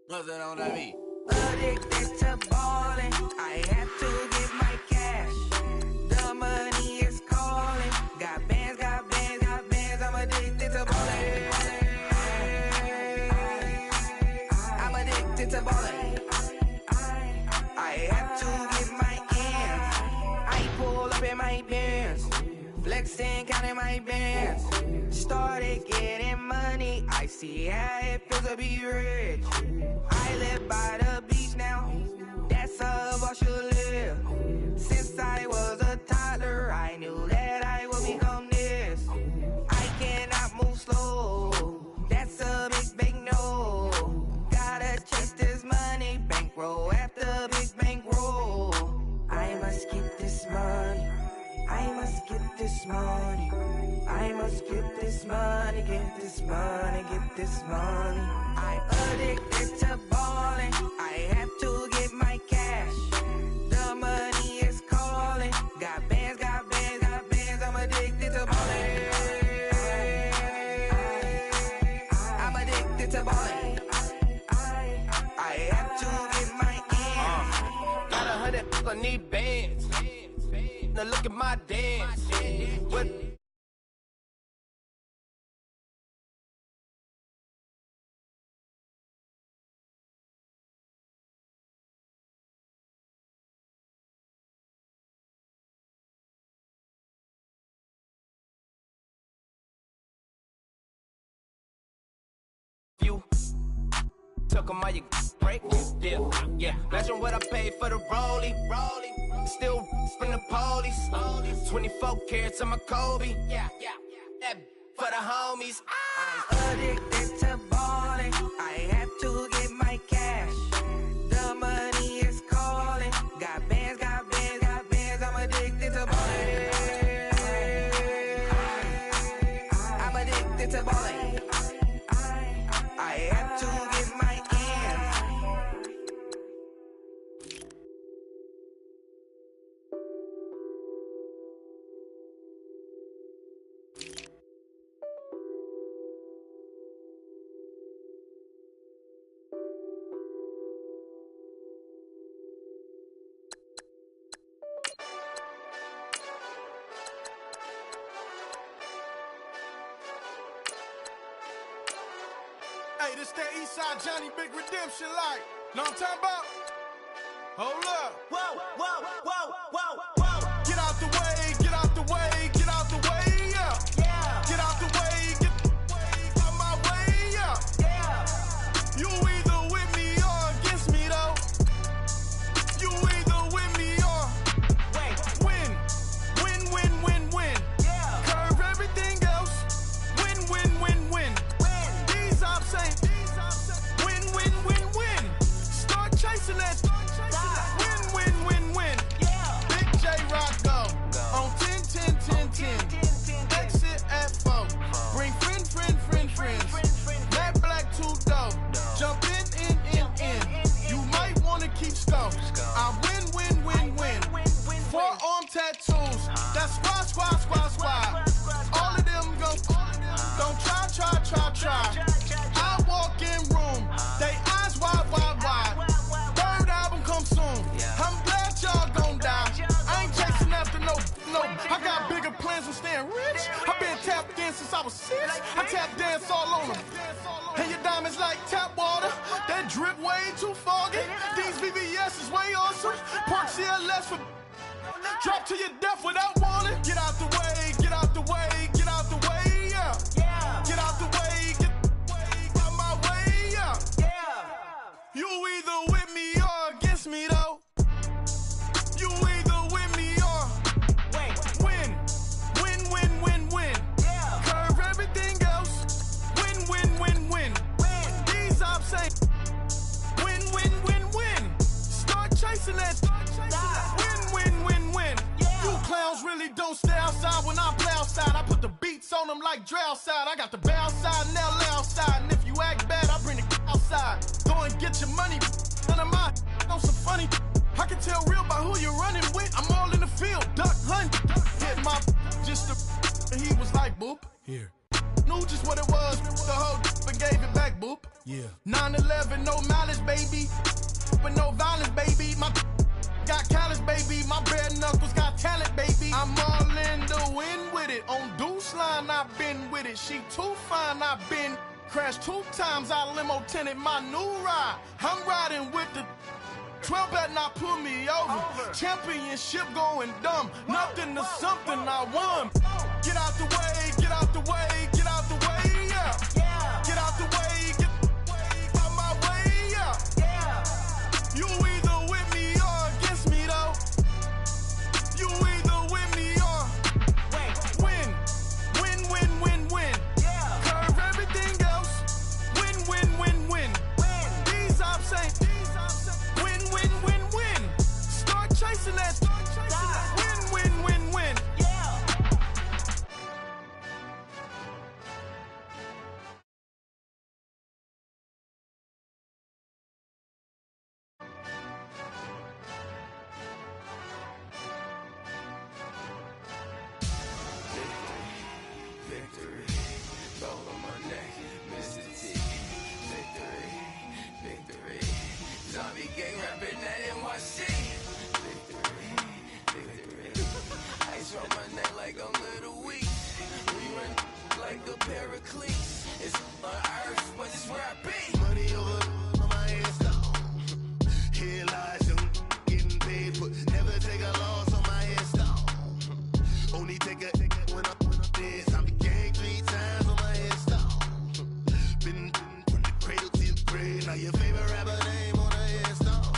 Nothing on that beat. Addicted to ballin', I have to get my cash. The money is calling. Got bands, got bands, got bands. I'm addicted to ballin'. I'm addicted to ballin'. I have to get my ends. I pull up in my bands, flexing, counting my bands. Started getting money, I see how it feels to be rich. I live by the beach now, that's how I should live. Since I was a toddler, I knew that I would become this. I cannot move slow, that's a big, big no. Gotta chase this money, bankroll after big bankroll. I must get this money, I must get this money. I must get this money, get this money, get this money. I'm addicted to ballin', I have to get my cash. The money is calling. Got bands, got bands, got bands. I'm addicted to ballin'. I'm addicted to ballin'. I have to get my ends. Got 100, I need bands. Now look at my dance. What? You took 'em all you break you deal. Yeah, imagine what I paid for the rollie. Still from the police. 24 carats on my Kobe. Yeah, that for the homies. I'm addicted to ballin', I have to get my cash. The money is calling. Got bands, got bands, got bands. I'm addicted to ballin'. I'm addicted to ballin'. I have to get my ends. Hey, this that Eastside Johnny Big Redemption like. Know what I'm talking about? Hold up. Whoa, whoa, whoa, whoa, whoa. Get out the way, get out the way, get out the way, yeah. Yeah, Get out the way, get out my way, yeah. yeah. You either with me or against me though. You either with me or Wait, win. Win, win, win, win. yeah. Curve everything else. Win, win, win, win. Win. These I'm saying. Win, win, win, win. Start chasing that. Win, win, win, win. Yeah. Big J Rock go. On 10, 10, 10, 10. Exit at 4. Bring friends. Matt Black 2 dope. Jump in. You might wanna keep score. I win. Forearm tattoos. That's squad. All of them go. Don't try. I walk in room. They eyes wide. Third album come soon. I'm glad y'all gon' die. I ain't chasing after no. I got bigger plans for staying rich. I been tapped in since I was 6. I tap dance all on them. And your diamonds like tap water. That drip way too foggy. These VVS is way awesome. Park CLS for drop to your death without warning. Get out the way, get out the way, get out the way, yeah. Yeah, Get out the way, get out my way, yeah. yeah. You either with me or against me though. You either with me or Wait, win. Win. yeah. Curve everything else. Win. These I'm saying. Win. Start chasing that. Win. Yeah. You clowns really don't stay outside when I play outside. I put the beats on them like drow side. I got the bow side and they'll lay outside. And if you act bad, I bring the outside. Go and get your money. None of my know some funny. I can tell real by who you're running with. I'm all in the field, duck hunt. Hit my just the. And he was like, boop. Here. Knew just what it was. The whole and gave it back. boop. Yeah. 9/11, no malice, baby. But no violence, baby. My got callous, baby. My bare knuckles got talent, baby. I'm all in the wind with it. On Deuce line, I've been with it. She too fine, I've been crashed 2 times. I limo tinted my new ride. I'm riding with the 12 better not pull me over. Championship going dumb. Nothing to something I won. Get out the way, get out the way, get out the way, yeah. Get out the way, get out my way, yeah. You either with me or against me, though. You either with me or win. Win, win, win, win. Curve everything else. Win, win, win, win. These ops ain't. Win, win, win, win. Start chasing that. Win, win, win, win. Victory, gold on my neck, Mr. T. Victory, victory. Zombie gang rapping that NYC. Victory, victory. Ice on my neck like I'm little weak. We run like a paraclete. It's on earth, but it's where I be. Money over on my headstone. Here lies young getting paid for. Never take a loss on my headstone. Only take a when I'm dead. I'm the gang 3 times on my headstone. Been from the cradle to the grave. Now your favorite rapper name on a headstone.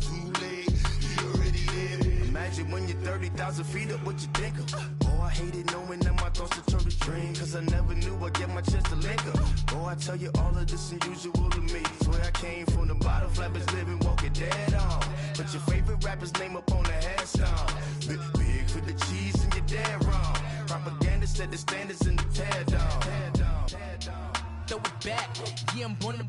Too late, he already dead. Imagine when you're 30,000 feet up, what you think of? Oh, I hated knowing that my thoughts would turn to dream. Cause I never knew I'd get my chance to link up. Oh, I tell you all of this unusual to me. Swear I came from the bottom, flappers living, walking dead on. Put your favorite rapper's name up on the headstone. Big for the cheese and you're dead wrong. Propaganda set the standards in the tear down. Throw it back, yeah, I'm born to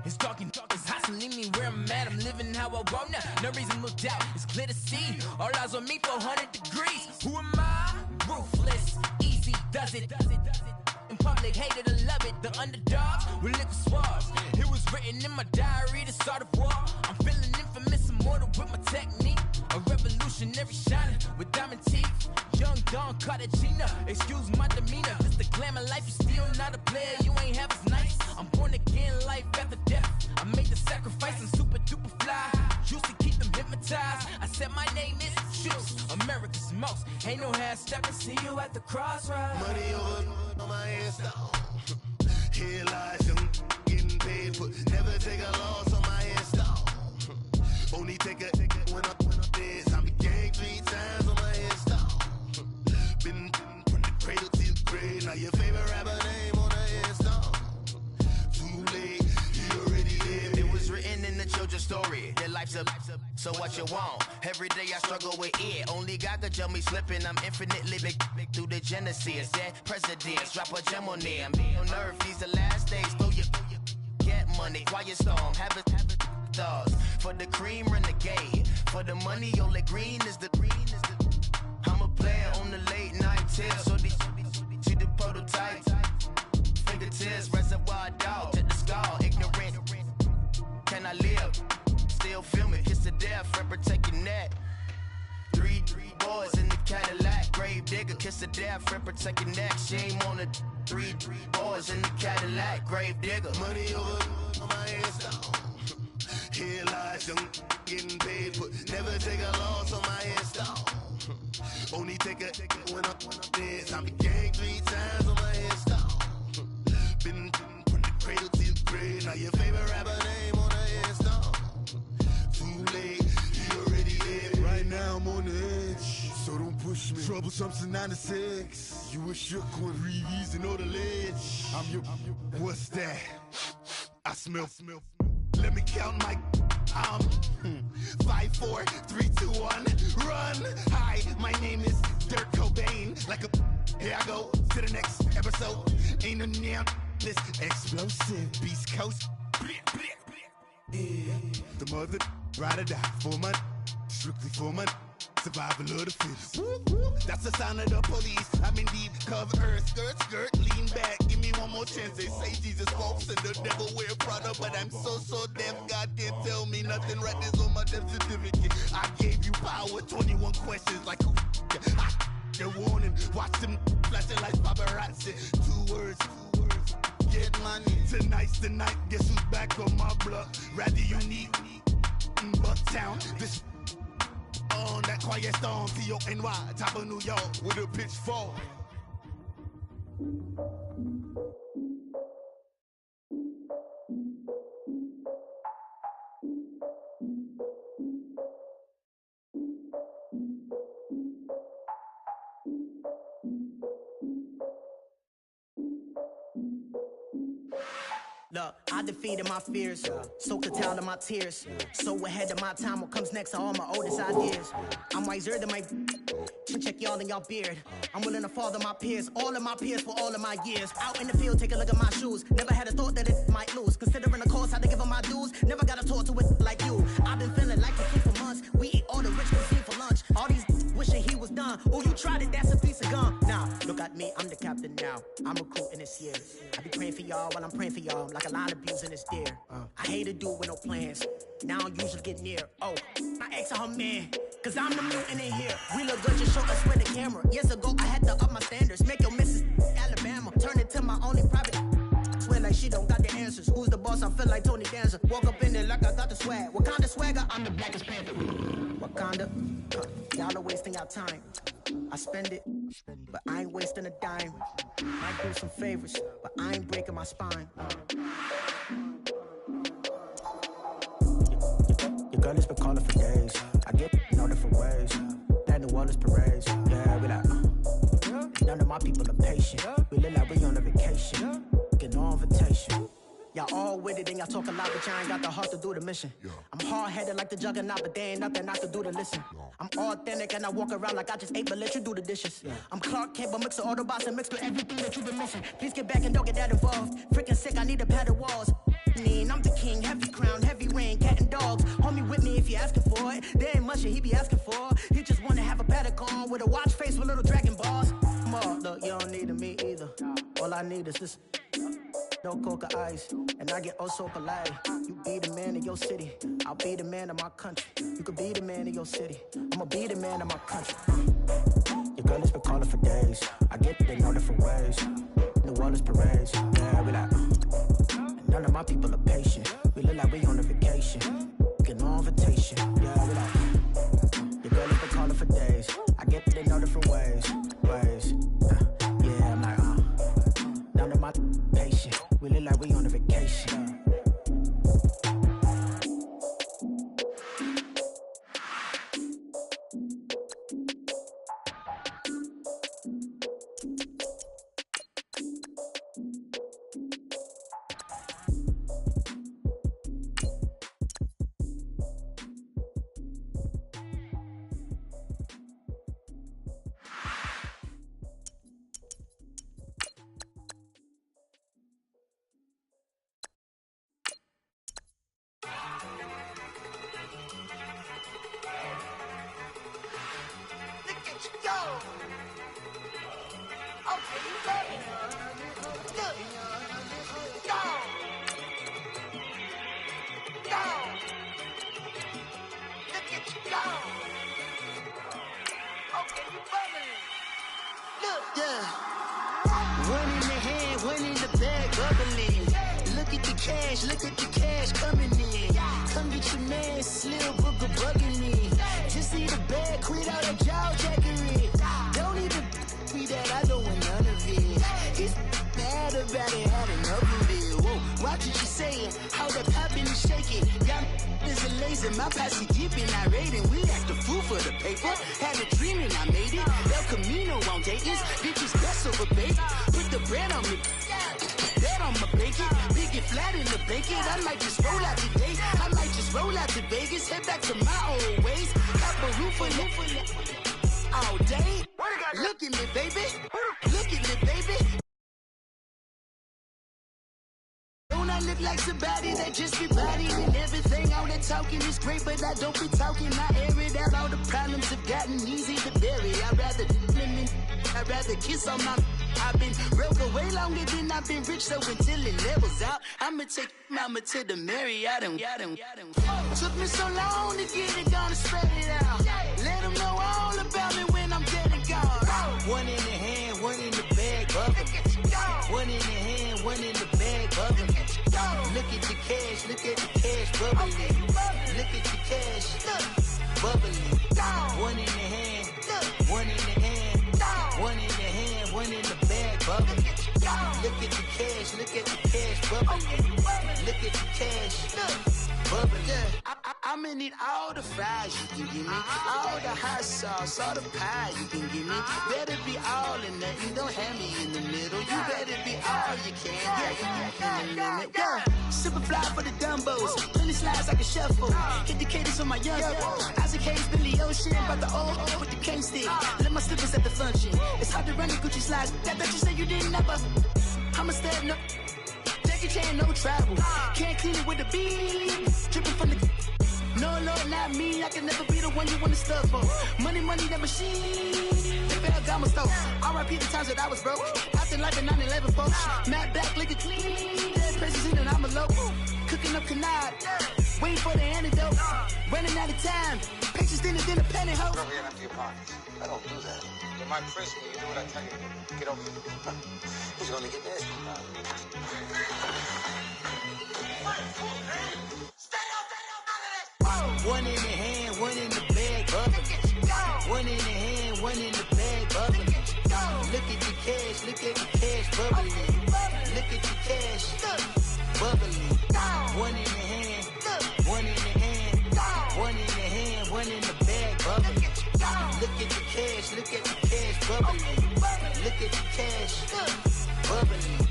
it's talking, it's hustling me where I'm at. I'm living how I want now. No reason to look out, it's clear to see. All eyes on me for 100 degrees. Who am I? Ruthless, easy, does it. In public, hated to love it. The underdogs with liquor swabs. It was written in my diary to start a war. I'm feeling infamous, immortal with my technique. A revolutionary shining with diamond teeth. Young Don Cartagena, excuse my demeanor. This the glamour life, you still not a player. You ain't half as nice. I'm born again, life after death. I made the sacrifice, I'm super duper fly. Used to keep them hypnotized. I said my name is Shoes, America's most. Ain't no half stepping. See you at the crossroads. Money over on my headstone. Here lies young getting paid for. Never take a loss on my headstone. Only take a when I'm dead. I'm the gang 3 times on my headstone. Been from the cradle to the grave. Now your favorite rapper name on a headstone. Too late, he already dead. It was written in the children's story. Their life's a so what you want. Every day I struggle with it. Only God could jump me slipping. I'm infinitely big through the genesis. Dead presidents, drop a gem on them. On earth, these the last days. Throw your get money, quiet storm. Have it thoughts. For the cream, renegade. For the money, only green is the green is the. I'm a player on the late night tier. So they see the prototype. Fingertips, reservoir dog to the skull. Ignorant. Can I live? Still film it. Kiss to death, rep protect your neck. 3 boys in the Cadillac. Grave digger, kiss to death, rep protect your neck. Shame on the 3 boys in the Cadillac. Grave digger. Money over on my headstone. Here lies young getting paid for. Never take a loss on my headstone. Only take a when I'm dead. I'm the gang 3 times on my headstone. Been from the cradle to the grave. Now your favorite rapper name on a headstone. Too late, he already dead. Right now I'm on the edge, so don't push me. Troublesome since 96. You were shook when Reeves and all the ledge. I'm your. What's that? I smell. Let me count my. 5, 4, 3, 2, 1, run. Hi, my name is Dirk Cobain. Like a. Here I go to the next episode. Ain't no damn this explosive Beast Coast. Yeah. The mother ride or die for money, strictly for money. Survival of the fittest. That's the sign of the police. I'm in deep cover earth, skirt, lean back. Give me one more chance. They say Jesus walks and the devil wear Prada, but I'm so deaf. God can't tell me nothing. Right there's on my death certificate. I gave you power. 21 questions like who? Your warning. Watch them flashing like paparazzi. Two words. Get money. Tonight's the night. Guess who's back on my block? Rather unique. Bucktown. This. On that quiet storm, T-O-N-Y, top of New York, with a pitchfork. Look, I defeated my fears, soaked the towel in my tears. So ahead of my time, what comes next are all my oldest ideas. I'm wiser than my check y'all in y'all beard. I'm willing to father my peers, all of my peers for all of my years. Out in the field, take a look at my shoes. Never had a thought that it might lose. Considering the cost, how to give them my dues. Never got to talk to it like you. I've been feeling like a kid for months. We eat all the rich cuisine for lunch. All these wishing he was done. Oh, you tried it, that's a piece of gum. Now, look at me, I'm the captain now. I'm recruiting this year. I be praying for y'all while I'm praying for y'all. Like a line of views in this deer. I hate to do it with no plans. Now I usually get near. Oh, my ex are her man. Cause I'm the mutant in here. We look good, just show us with the camera. Years ago, I had to up my standards. Make your missus Alabama. Turn it to my only private. Swear like she don't got the answers. Who's the boss? I feel like Tony Danza. Walk up in there like I got the swag. What kind of swagger? I'm the blackest panther. Wakanda. Y'all are wasting your time. I spend it, but I ain't wasting a dime. Might do some favors, but I ain't breaking my spine. Your girl has been calling for days. I get in all different ways. That New Orleans parades. Yeah, we like, none of my people are patient. We live like we on a vacation. Get no invitation. Y'all all with it and y'all talk a lot, but y'all ain't got the heart to do the mission. I'm hard-headed like the juggernaut, but there ain't nothing I can do to listen. I'm authentic and I walk around like I just ate, but let you do the dishes. I'm Clark Kent, but mix the Autobots and mix with everything that you've been missing. Please get back and don't get that involved. Freaking sick, I need to pad the walls. I'm the king, heavy crown, heavy rain, cat and dogs. Homie with me if you're asking for it. There ain't much that he be asking for. He just wanna have a paddock on with a watch face with little dragon balls. Look, you don't need me either. All I need is this. No coca ice, and I get oh so polite. You be the man of your city, I'll be the man of my country. You could be the man of your city, I'ma be the man of my country. Your girl has been calling for days. I get it in all different ways. New Orleans parades, yeah, we like. None of my people are patient. We look like we on a vacation. Get no invitation, yeah, we like. Your girl has been calling for days. I get it in all different ways. Yeah, I'm like, none of my patient. We look like we on a vacation. Look at the cash coming in. Come get your man, Slim Booker bugging me. Just see the bag, quit out that jaw jackery. Don't even be that, I don't want none of it. It's bad about it, had enough of it. Whoa, watch what you saying, how the poppin' and shaking. Y'all is a lazy, my posse deep and irate, and we act the fool for the paper. Had a dream and I made it. El Camino on Dayton's, bitches best over bait. Put the bread on me. I'ma bake it, big it flat in the bake it. I might just roll out today. I might just roll out to Vegas, head back to my old ways. Got a roof all day. Look at me, baby. Look at me, baby. Don't I look like somebody that just be bodying everything. All that talking is great, but I don't be talking. I air it out. All the problems have gotten easy to bury. I'd rather kiss on my. I've been broke way longer than I've been rich, so until it levels out, I'ma take mama to the Marriott. Took me so long to get it, gonna spread it out. Let them know all about me when I'm dead and gone. One in the hand, one in the bag, bubbling. One in the hand, one in the bag, bubbling. Look at the cash, bubbling. Look at the cash, bubbling. One in the hand, one in the hand, one in the hand, one in the bag, bubbling. Look at the cash, bubbling. Look at the cash, bubbling. I'm gonna need all the fries you can give me, all the hot sauce, all the pie you can give me. Better be all or nothing, don't have me in the middle. You better be all you can, yeah. Super fly for the dumbos, plenty slides like a shuffle. Hit the cadence on my young Isaac Hayes, Billy Ocean, about the old with the cane stick. Let my slippers at the function. It's hard to run the Gucci slides. That bet you say you didn't never. I'm a step no. Jackie Chan, no travel. Can't clean it with a beat. Dripping from the. No, not me. I can never be the one you want to stuff for. Money, that machine. The Ferragamo stove. R.I.P. the times that I was broke. Acting like a 9/11 folks. Matt back, lick it clean. Dead president and I'm a local. Cooking up canard. Waiting for the antidote. Running out of time. Pictures dinner, pantyhose. Rub your empty your pockets. I don't do that. You might press me. You do what I tell you to. Get over here. Who's gonna get this? One in the hand, one in the bag, bubbling. One in the hand, one in the bag, bubbling. Look at the cash, bubbling. Look at the cash, bubbling. One in the hand, one in the hand, one in the hand, one in the bag, bubbling. Look at the cash, bubbling. Look at the cash, bubbling.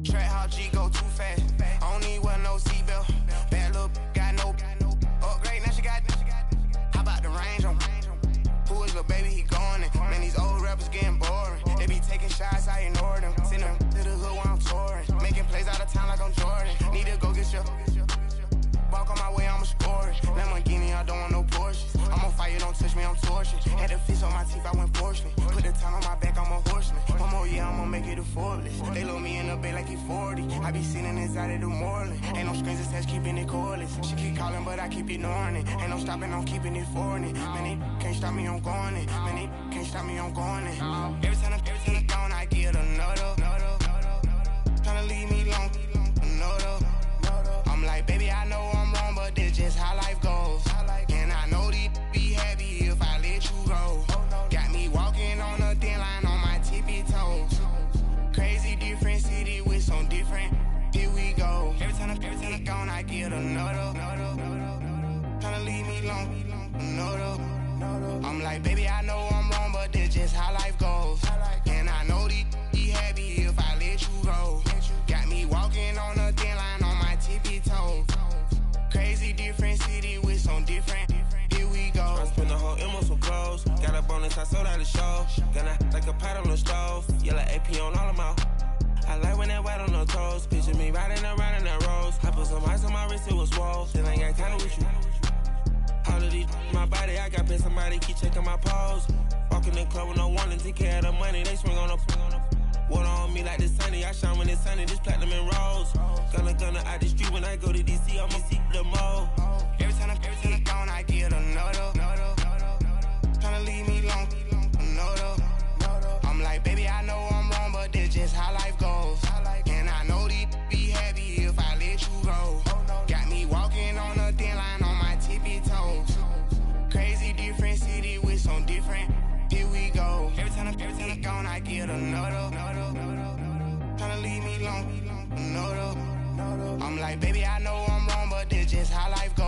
Track how G go too fast. I don't need wear no C.D.L. Bad little got no upgrade. Now she got. How about the range on? Who is little baby? He going in. Man, these old rappers getting boring. They be taking shots, I ignore them. Send them to the hood while I'm touring. Making plays out of town like I'm Jordan. Need to go get your. Walk on my way, I'ma score it. Lamborghini, I don't want no Porsches. I'm on fire, don't touch me, I'm torching. Had the fish on my teeth, I went fortunate. Put the time on my back, I'm a horseman. One more year, I'ma make it a Forbes. They load me in the bay like he 40. I be sitting inside of the Moreland. Ain't no strings attached, keeping it cordless. She keep calling, but I keep ignoring it. Ain't no stopping, I'm keeping it for it. Man, they can't stop me, I'm going it. Man, they can't stop me, I'm going it. Every time I'm gone, I get another. Tryna leave me long, another. I'm like, baby, I know I'm wrong, but this just how life goes. And I know these be happy if I let you go. Got me walking on a thin line on my tippy toes. Crazy different city with some different. Here we go. Every time I'm gone, I get another. Tryna leave me long, another. I'm like, baby, I know I'm wrong, but this just how life goes. And I know these be happy if I let you go. Got me walking on a thin line on my tippy toes. Crazy different city with some different. Here we go. I spent the whole M on some clothes. Got a bonus, I sold out the show. Gonna like a pot on the stove. Yellow AP on all of my. I like when that white on the toes. Picture me riding around in that rose. I put some ice on my wrist, it was swole. Still ain't got time with you. All of these my body, I got paid somebody keep checking my pose. Walking in the club with no warning, take care of the money. They swing on the. Water on me like the sunny, I shine when it's sunny, this platinum and rose. Gonna out the street when I go to DC, I'ma see the mo. Every time I'm gone, I get another. Tryna leave me long, another. I'm like, baby, I know I'm wrong, but this just how life goes. And I know these be happy if I let you go. Got me walking on a thin line on my tippy toes. Crazy different city with some different. Here we go. Every time I'm gone, I get another. Tryna leave me long, another. I'm like, baby, I know I'm wrong, but this just how life goes.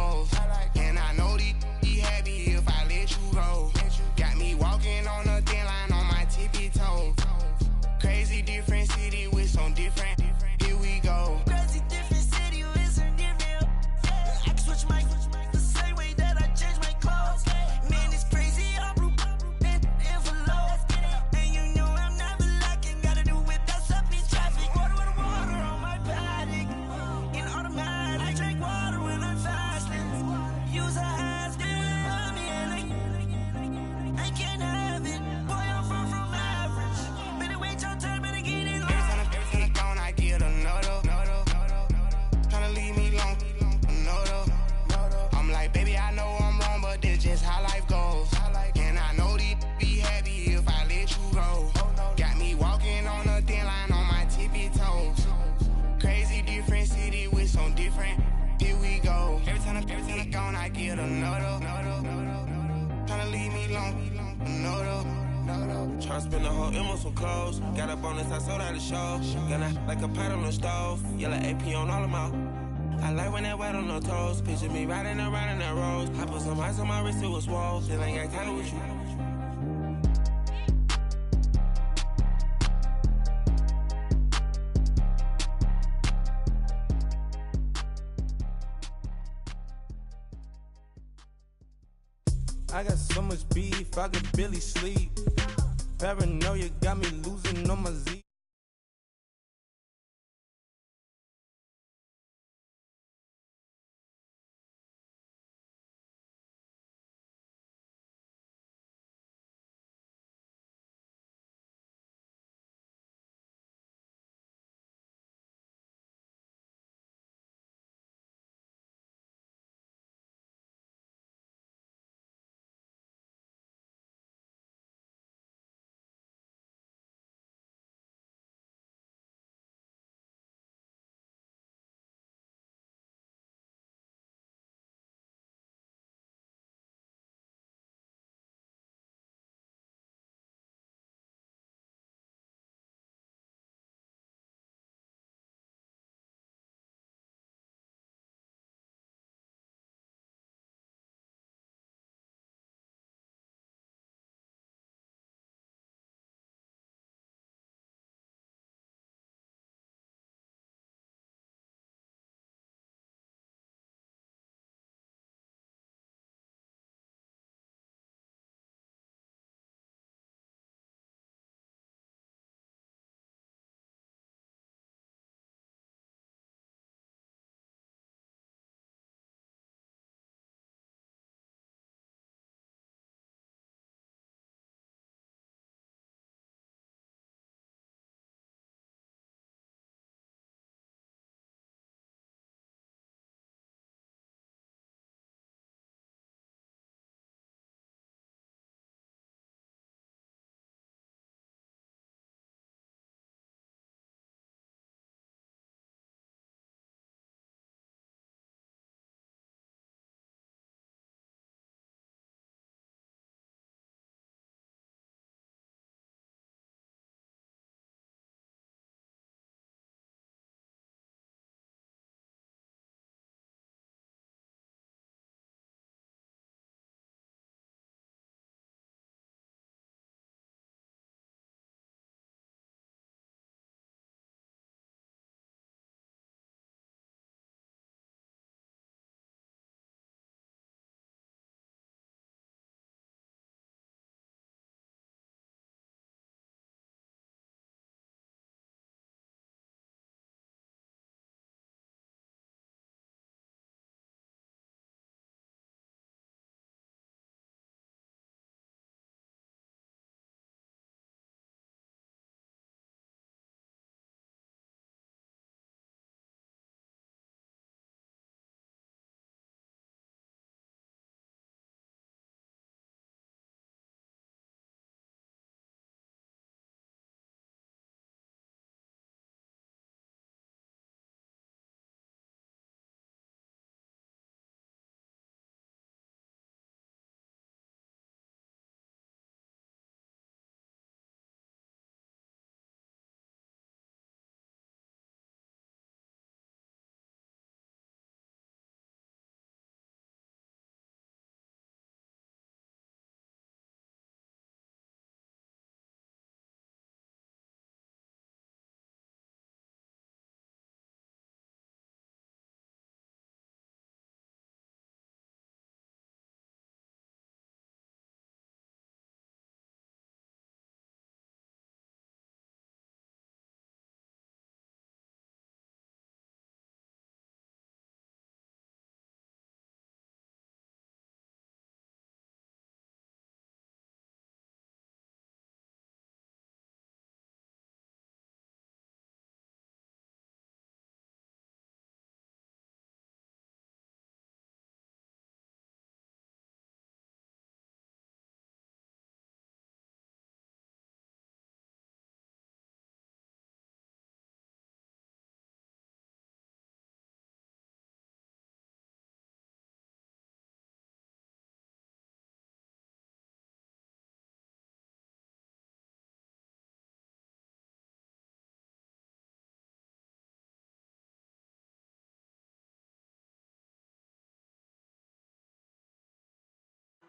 something different. Here we go. Every time I gone, I get another. Tryna leave me alone, another. Tryna spend the whole M on some clothes. Got up on this, I sold out the show. Gonna like a pot on the stove. Yellow AP on all of my. I like when that wet on the toes. Picture me riding around in that rose. I put some ice on my wrist, it was swole. Then I got kinda with you. I got so much beef, I could barely sleep. Paranoia got me losing on my Z.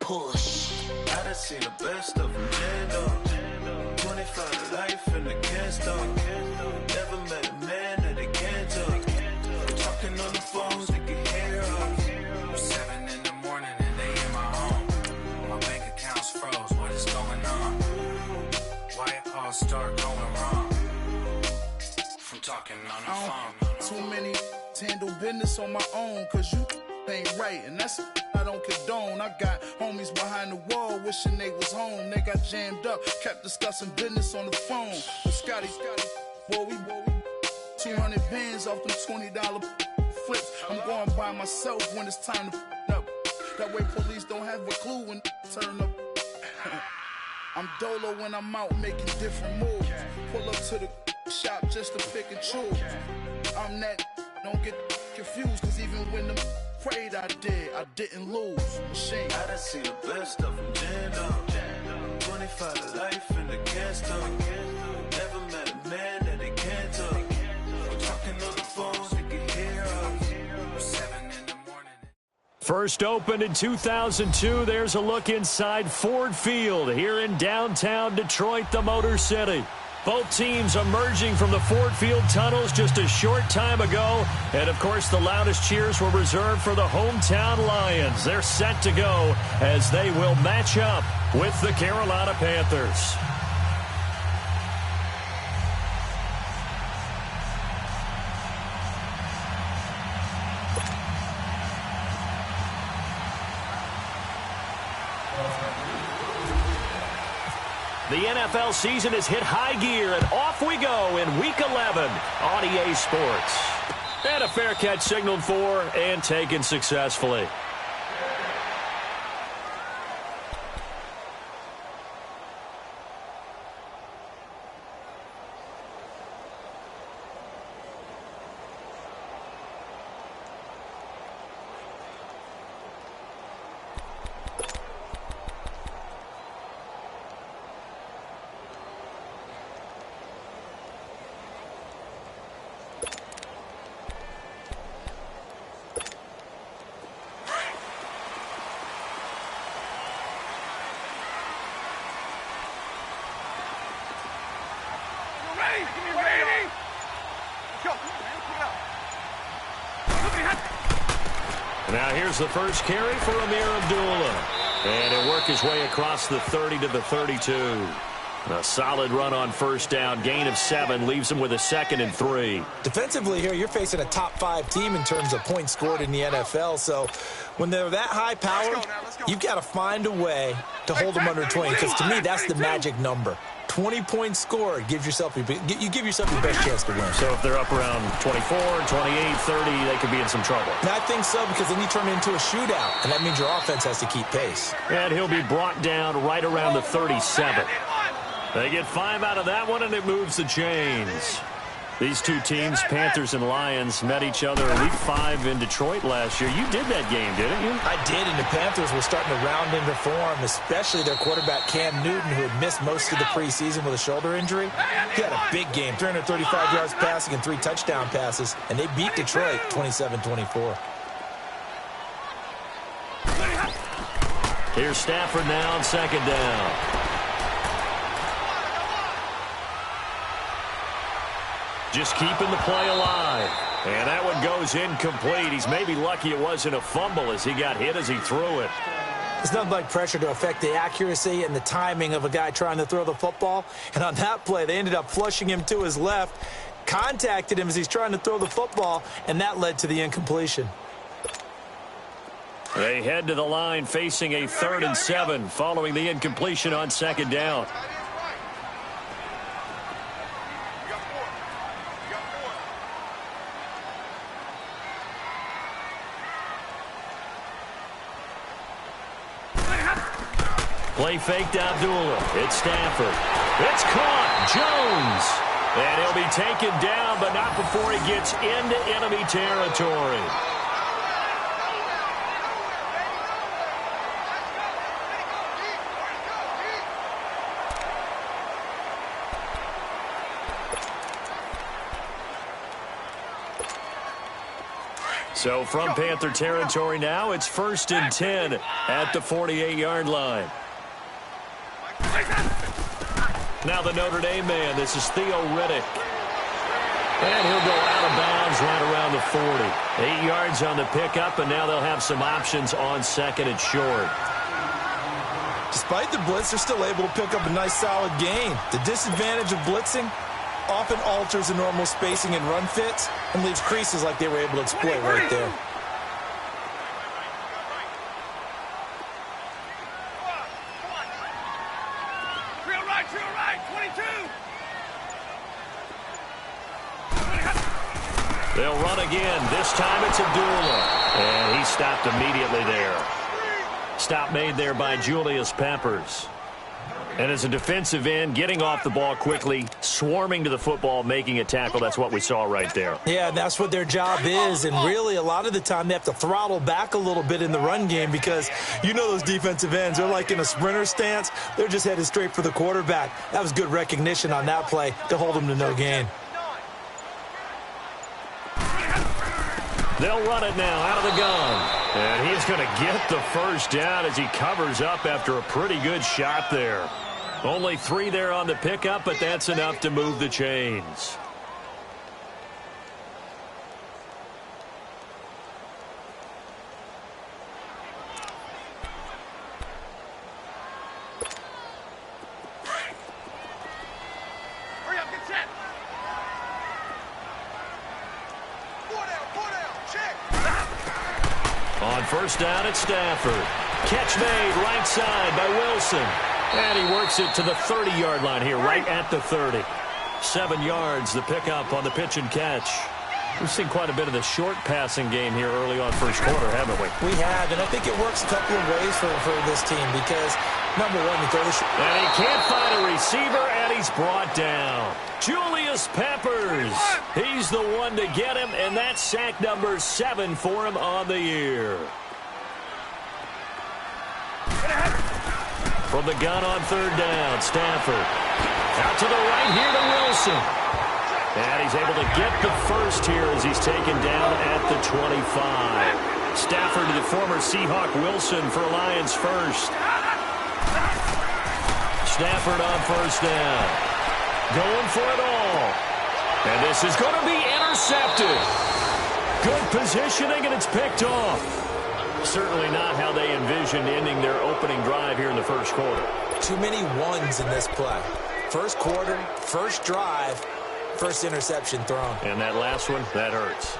push. I done seen the best of them jammed up. 25 to life in the can't stop. Never met a man that they can't talk. Talking on the phones, they can hear us. 7 in the morning and they in my home. My bank account's froze, what is going on? Why it all start going wrong? From talking on the phone. Too many handle business on my own, cause you ain't right, and that's I don't condone. I got homies behind the wall wishing they was home. They got jammed up, kept discussing business on the phone. But Scotty, boy, we 200 bands off them $20 flips. I'm going by myself when it's time to up. That way police don't have a clue when turn up. I'm dolo when I'm out making different moves. Pull up to the shop just to pick and choose. I'm that, don't get confused, cause even when them prayed I didn't lose. Machine. I done seen the best of them jammed up. 25 to life in the can't stop. Never met a man that they can't talk. Talking on the phones, they can hear us. 7 in the morning. First opened in 2002, there's a look inside Ford Field here in downtown Detroit, the Motor City. Both teams emerging from the Ford Field tunnels just a short time ago. And, of course, the loudest cheers were reserved for the hometown Lions. They're set to go as they will match up with the Carolina Panthers. The NFL season has hit high gear, and off we go in Week 11 on EA Sports. And a fair catch signaled for and taken successfully. Now here's the first carry for Amir Abdullah. And he'll work his way across the 30 to the 32. A solid run on first down. Gain of 7 leaves him with a 2nd and 3. Defensively here, you're facing a top 5 team in terms of points scored in the NFL. So when they're that high powered, you've got to find a way to hold them under 20. Because to me, that's the magic number. 20 points scored, you give yourself your best chance to win. So if they're up around 24, 28, 30, they could be in some trouble. And I think so, because then you turn it into a shootout, and that means your offense has to keep pace. And he'll be brought down right around the 37. They get 5 out of that one, and it moves the chains. These two teams, Panthers and Lions, met each other in Week 5 in Detroit last year. You did that game, didn't you? I did, and the Panthers were starting to round into form, especially their quarterback, Cam Newton, who had missed most of the preseason with a shoulder injury. He had a big game, 335 yards passing and 3 touchdown passes, and they beat Detroit 27-24. Here's Stafford now on 2nd down. Just keeping the play alive. And that one goes incomplete. He's maybe lucky it wasn't a fumble as he got hit as he threw it. It's nothing like pressure to affect the accuracy and the timing of a guy trying to throw the football. And on that play, they ended up flushing him to his left, contacted him as he's trying to throw the football, and that led to the incompletion. They head to the line facing a 3rd and 7 following the incompletion on 2nd down. Play fake to Abdullah. It's Stafford. It's caught. Jones. And he'll be taken down, but not before he gets into enemy territory. So from Panther territory now, it's 1st and 10 at the 48-yard line. Now the Notre Dame man, this is Theo Riddick. And he'll go out of bounds right around the 40. 8 yards on the pickup, and now they'll have some options on 2nd and short. Despite the blitz, they're still able to pick up a nice solid gain. The disadvantage of blitzing often alters the normal spacing and run fits and leaves creases like they were able to exploit right there. Drill right, 22. They'll run again. This time it's Abdullah. And he stopped immediately there. Stop made there by Julius Peppers. And as a defensive end, getting off the ball quickly, swarming to the football, making a tackle, that's what we saw right there. Yeah, that's what their job is. And really, a lot of the time, they have to throttle back a little bit in the run game because you know those defensive ends, they're like in a sprinter stance. They're just headed straight for the quarterback. That was good recognition on that play to hold them to no gain. They'll run it now out of the gun. And he's going to get the first down as he covers up after a pretty good shot there. Only 3 there on the pickup, but that's enough to move the chains. Hurry up, get set. 4 down, check. On first down, it's Stafford. Catch made right side by Wilson. And he works it to the 30-yard line here, right at the 30. 7 yards, the pickup on the pitch and catch. We've seen quite a bit of the short passing game here early on first quarter, haven't we? We have, and I think it works a couple of ways for this team because, number one, you throw the short. And he can't find a receiver, and he's brought down. Julius Peppers. He's the one to get him, and that's sack number 7 for him on the year. From the gun on third down, Stafford. Out to the right here to Wilson. And he's able to get the first here as he's taken down at the 25. Stafford to the former Seahawk Wilson for Lions first. Stafford on first down. Going for it all. And this is going to be intercepted. Good positioning, and it's picked off. Certainly not how they envisioned ending their opening drive here in the first quarter. Too many ones in this play. First quarter, first drive, first interception thrown. And that last one, that hurts.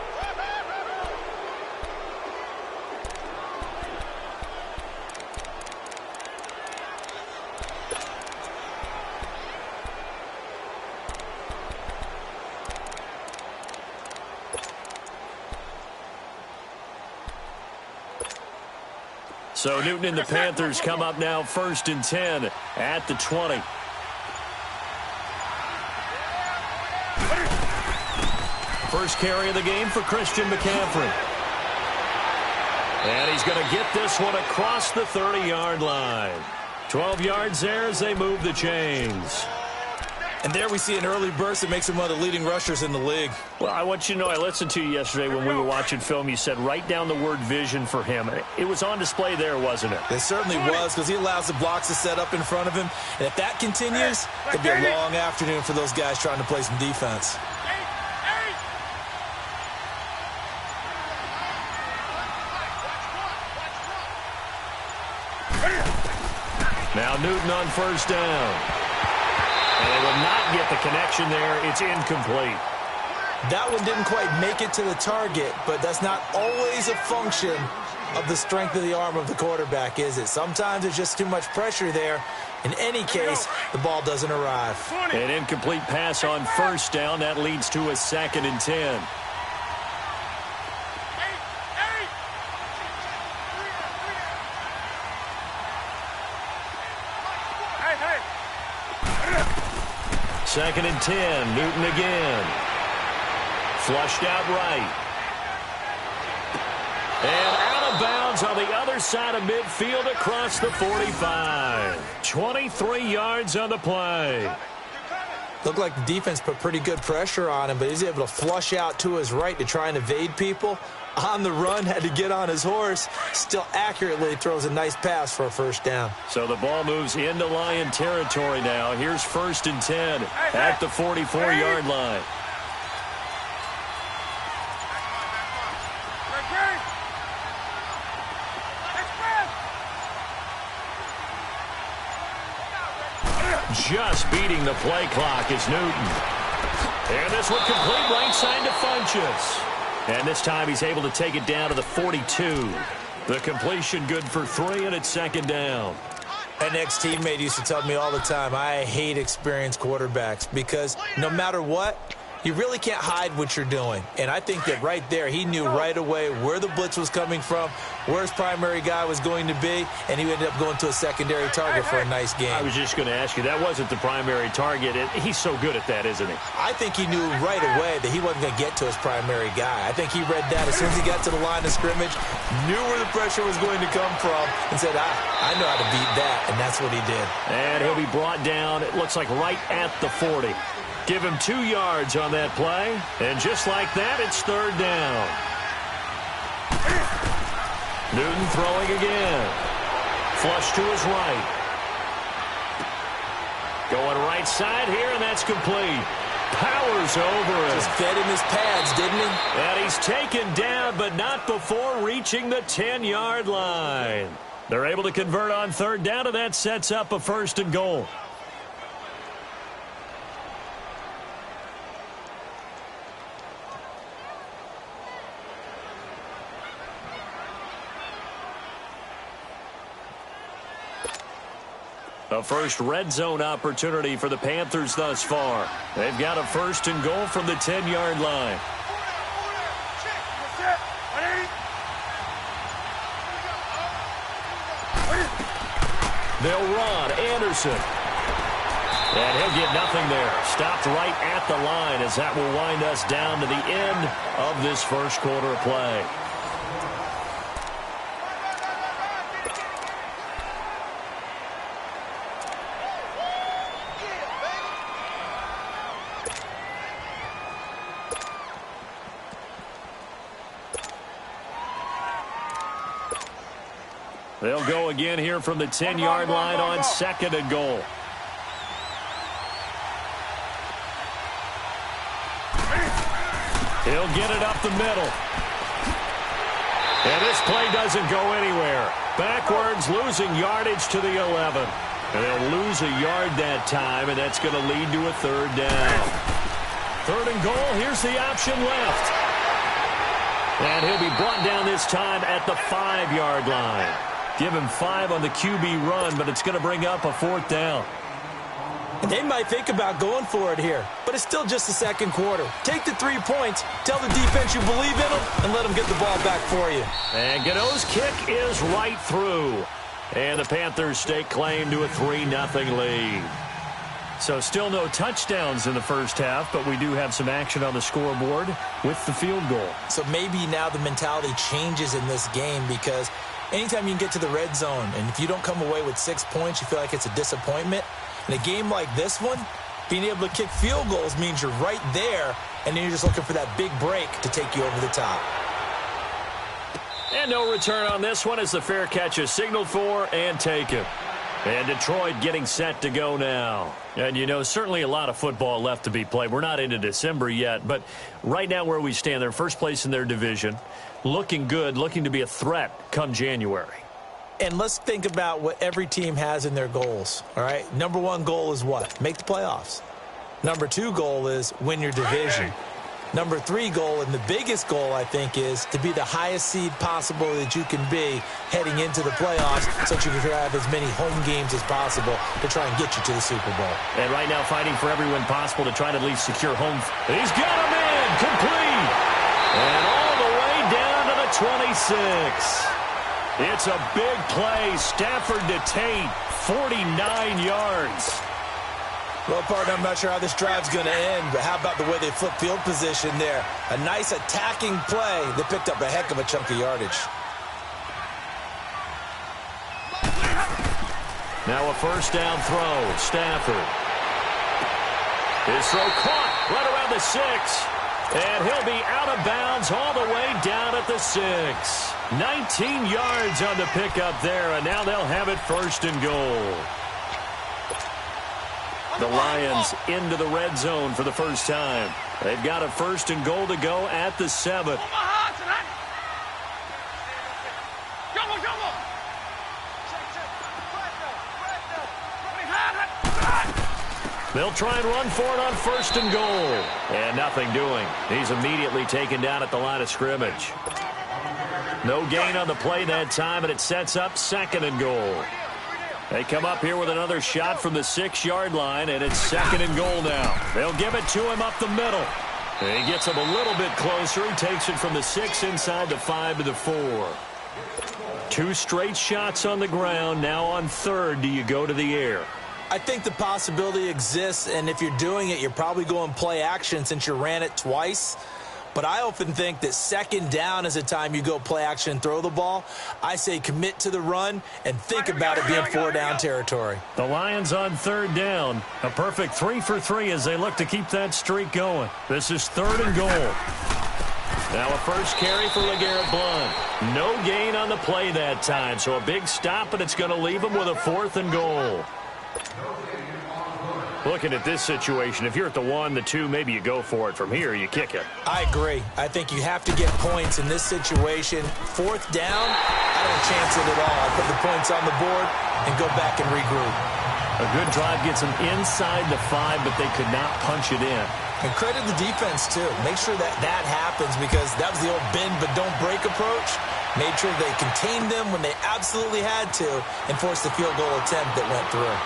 So Newton and the Panthers come up now 1st and 10 at the 20. First carry of the game for Christian McCaffrey. And he's going to get this one across the 30-yard line. 12 yards there as they move the chains. And there we see an early burst that makes him one of the leading rushers in the league. Well, I want you to know, I listened to you yesterday when we were watching film. You said write down the word vision for him. It was on display there, wasn't it? It certainly was, because he allows the blocks to set up in front of him. And if that continues, it'll be a long afternoon for those guys trying to play some defense. Now Newton on first down. And they will not get the connection there. It's incomplete. That one didn't quite make it to the target, but that's not always a function of the strength of the arm of the quarterback, is it? Sometimes there's just too much pressure there. In any case, the ball doesn't arrive. An incomplete pass on first down. That leads to a 2nd and 10. Second and 10, Newton again. Flushed out right. And out of bounds on the other side of midfield across the 45. 23 yards on the play. Looked like the defense put pretty good pressure on him, but he's able to flush out to his right to try and evade people. On the run, had to get on his horse. Still accurately throws a nice pass for a first down. So the ball moves into Lion territory now. Here's 1st and 10 at the 44-yard line. Just beating the play clock is Newton. And this one complete right side to Funchess. And this time he's able to take it down to the 42. The completion good for 3, and it's 2nd down. An ex-teammate used to tell me all the time, I hate experienced quarterbacks because no matter what, you really can't hide what you're doing. And I think that right there, he knew right away where the blitz was coming from, where his primary guy was going to be, and he ended up going to a secondary target for a nice game. I was just going to ask you, that wasn't the primary target. He's so good at that, isn't he? I think he knew right away that he wasn't going to get to his primary guy. I think he read that as soon as he got to the line of scrimmage, knew where the pressure was going to come from, and said, I know how to beat that, and that's what he did. And he'll be brought down, it looks like right at the 40. Give him 2 yards on that play, and just like that, it's 3rd down. Newton throwing again. Flush to his right. Going right side here, and that's complete. Powers over him. Just fed him his pads, didn't he? And he's taken down, but not before reaching the 10-yard line. They're able to convert on 3rd down, and that sets up a 1st and goal. A first red zone opportunity for the Panthers thus far. They've got a 1st and goal from the 10-yard line. They'll run. Anderson. And he'll get nothing there. Stopped right at the line as that will wind us down to the end of this first quarter of play. They'll go again here from the 10-yard line on 2nd and goal. He'll get it up the middle. And this play doesn't go anywhere. Backwards, losing yardage to the 11. And they'll lose a yard that time, and that's going to lead to a 3rd down. 3rd and goal, here's the option left. And he'll be brought down this time at the 5-yard line. Give him 5 on the QB run, but it's going to bring up a 4th down. And they might think about going for it here, but it's still just the 2nd quarter. Take the 3 points, tell the defense you believe in them, and let them get the ball back for you. And Gano's kick is right through. And the Panthers stake claim to a 3-0 lead. So still no touchdowns in the first half, but we do have some action on the scoreboard with the field goal. So maybe now the mentality changes in this game because anytime you can get to the red zone, and if you don't come away with 6 points, you feel like it's a disappointment. In a game like this one, being able to kick field goals means you're right there, and then you're just looking for that big break to take you over the top. And no return on this one as the fair catch is signaled for and taken. And Detroit getting set to go now. And, you know, certainly a lot of football left to be played. We're not into December yet, but right now where we stand, they're first place in their division, looking good, looking to be a threat come January. And let's think about what every team has in their goals, all right? Number 1 goal is what? Make the playoffs. Number 2 goal is win your division. Number 3 goal, and the biggest goal, I think, is to be the highest seed possible that you can be heading into the playoffs so that you can have as many home games as possible to try and get you to the Super Bowl. And right now fighting for every win possible to try to at least secure home. He's got him in, complete. And all the way down to the 26. It's a big play. Stafford to Tate, 49 yards. Well, partner, I'm not sure how this drive's going to end, but how about the way they flip field position there? A nice attacking play that picked up a heck of a chunk of yardage. Now a first down throw. Stafford. His throw caught right around the 6. And he'll be out of bounds all the way down at the 6. 19 yards on the pickup there, and now they'll have it 1st and goal. The Lions into the red zone for the first time. They've got a 1st and goal to go at the 7. They'll try and run for it on 1st and goal. And nothing doing. He's immediately taken down at the line of scrimmage. No gain on the play that time, and it sets up 2nd and goal. They come up here with another shot from the 6-yard line, and it's 2nd and goal now. They'll give it to him up the middle. And he gets him a little bit closer. He takes it from the 6 inside the 5 to the 4. 2 straight shots on the ground. Now on 3rd, do you go to the air? I think the possibility exists, and if you're doing it, you're probably going play action since you ran it twice. But I often think that 2nd down is a time you go play action and throw the ball. I say commit to the run and think about it being 4-down territory. The Lions on 3rd down. A perfect 3 for 3 as they look to keep that streak going. This is 3rd and goal. Now a first carry for LeGarrette Blount. No gain on the play that time, so a big stop, and it's going to leave him with a 4th and goal. Looking at this situation, if you're at the 1, the 2, maybe you go for it. From here, you kick it. I agree. I think you have to get points in this situation. 4th down, I don't chance it at all. I put the points on the board and go back and regroup. A good drive gets them inside the 5, but they could not punch it in. And credit the defense, too. Make sure that happens, because that was the old bend but don't break approach. Made sure they contained them when they absolutely had to and forced the field goal attempt that went through.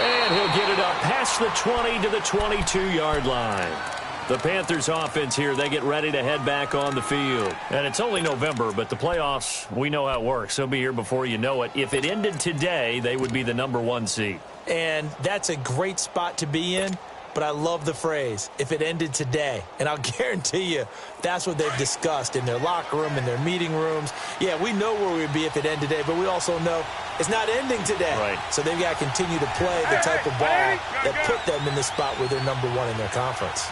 And he'll get it up past the 20 to the 22-yard line. The Panthers offense here, they get ready to head back on the field. And it's only November, but the playoffs, we know how it works. They'll be here before you know it. If it ended today, they would be the number 1 seed. And that's a great spot to be in. But I love the phrase, if it ended today. And I'll guarantee you that's what they've discussed in their locker room, in their meeting rooms. Yeah, we know where we'd be if it ended today, but we also know it's not ending today. Right. So they've got to continue to play the type of ball that put them in the spot where they're number 1 in their conference.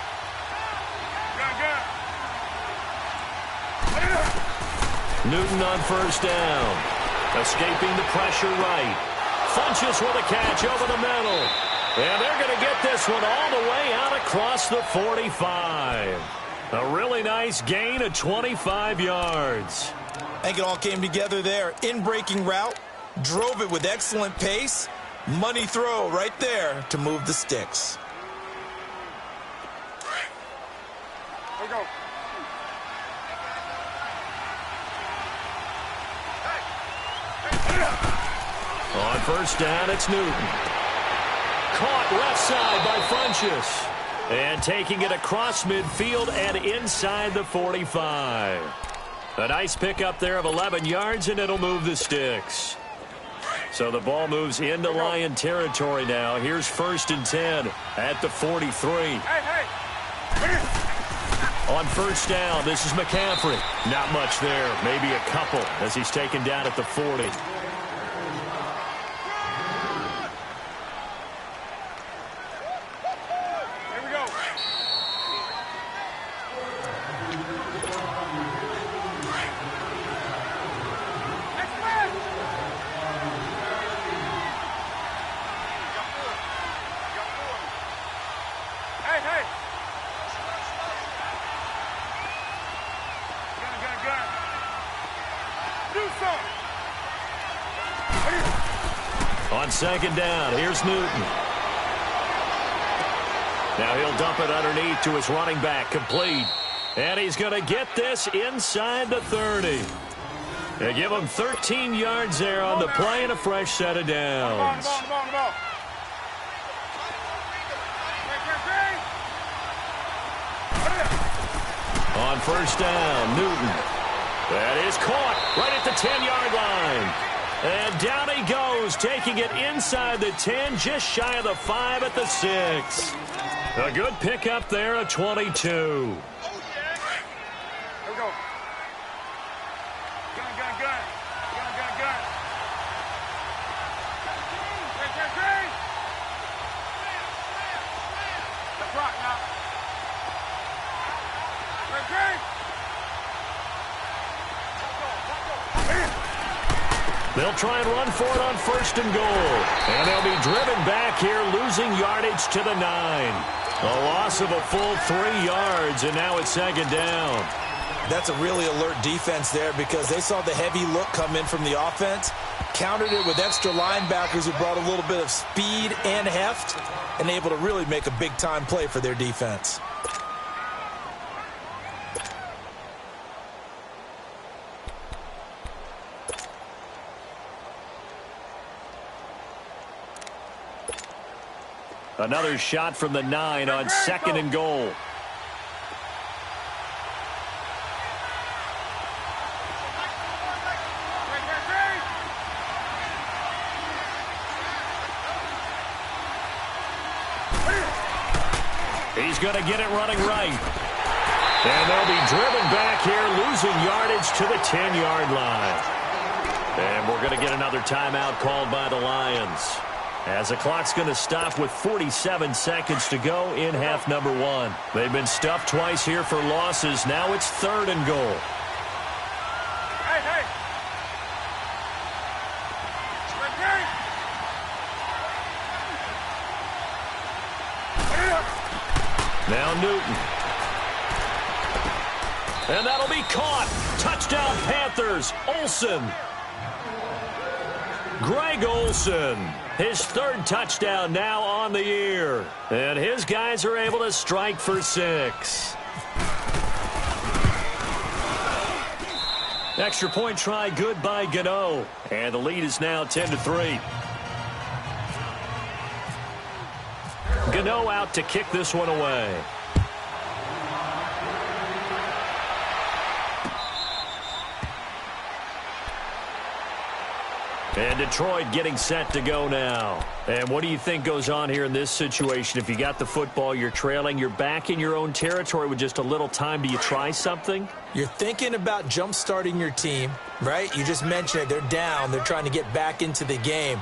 Newton on 1st down. Escaping the pressure right. Funches with a catch over the middle. And they're going to get this one all the way out across the 45. A really nice gain of 25 yards. I think it all came together there. In-breaking route, drove it with excellent pace. Money throw right there to move the sticks. Here we go. On 1st down, it's Newton. Caught left side by Funches. And taking it across midfield and inside the 45. A nice pickup there of 11 yards, and it'll move the sticks. So the ball moves into Lion territory now. Here's 1st and 10 at the 43. On 1st down, this is McCaffrey. Not much there, maybe a couple as he's taken down at the 40. On 2nd down, here's Newton. Now he'll dump it underneath to his running back, complete. And he's going to get this inside the 30. They give him 13 yards there on the play and a fresh set of downs. On 1st down, Newton. That is caught right at the 10-yard line. And down he goes, taking it inside the 10, just shy of the 5 at the 6. A good pickup there at 22. Here we go. Gun. Drop now. Okay. They'll try and run for it on 1st and goal. And they'll be driven back here, losing yardage to the 9. A loss of a full 3 yards, and now it's 2nd down. That's a really alert defense there because they saw the heavy look come in from the offense, countered it with extra linebackers who brought a little bit of speed and heft, and able to really make a big-time play for their defense. Another shot from the 9 on 2nd and goal. He's going to get it running right. And they'll be driven back here, losing yardage to the 10-yard line. And we're going to get another timeout called by the Lions, as the clock's going to stop with 47 seconds to go in half number 1. They've been stuffed twice here for losses. Now it's 3rd and goal. Hey, hey. Now Newton. And that'll be caught. Touchdown Panthers. Olsen. Greg Olsen. His 3rd touchdown now on the year. And his guys are able to strike for 6. Extra point try good by Gano. And the lead is now 10-3. Gano out to kick this one away. And Detroit getting set to go now. And what do you think goes on here in this situation? If you got the football, you're trailing, you're back in your own territory with just a little time. Do you try something? You're thinking about jump-starting your team, right? You just mentioned it. They're down. They're trying to get back into the game.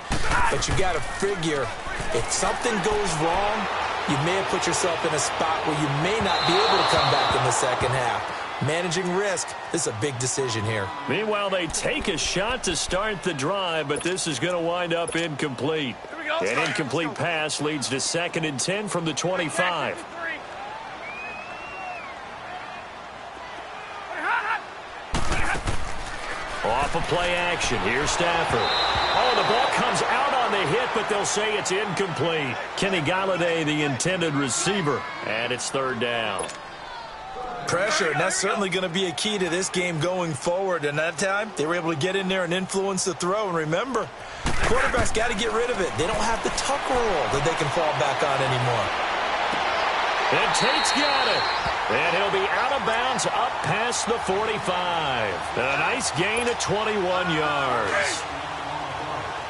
But you got to figure, if something goes wrong, you may have put yourself in a spot where you may not be able to come back in the second half. Managing risk, this is a big decision here. Meanwhile, they take a shot to start the drive, but this is going to wind up incomplete. An incomplete pass leads to 2nd and 10 from the 25. Off of play action. Here's Stafford. Oh, the ball comes out on the hit, but they'll say it's incomplete. Kenny Galladay, the intended receiver, and it's 3rd down. Pressure, and that's certainly going to be a key to this game going forward. And that time, they were able to get in there and influence the throw. And remember, quarterbacks got to get rid of it. They don't have the tuck rule that they can fall back on anymore. And Tate's got it. And he'll be out of bounds up past the 45. A nice gain of 21 yards.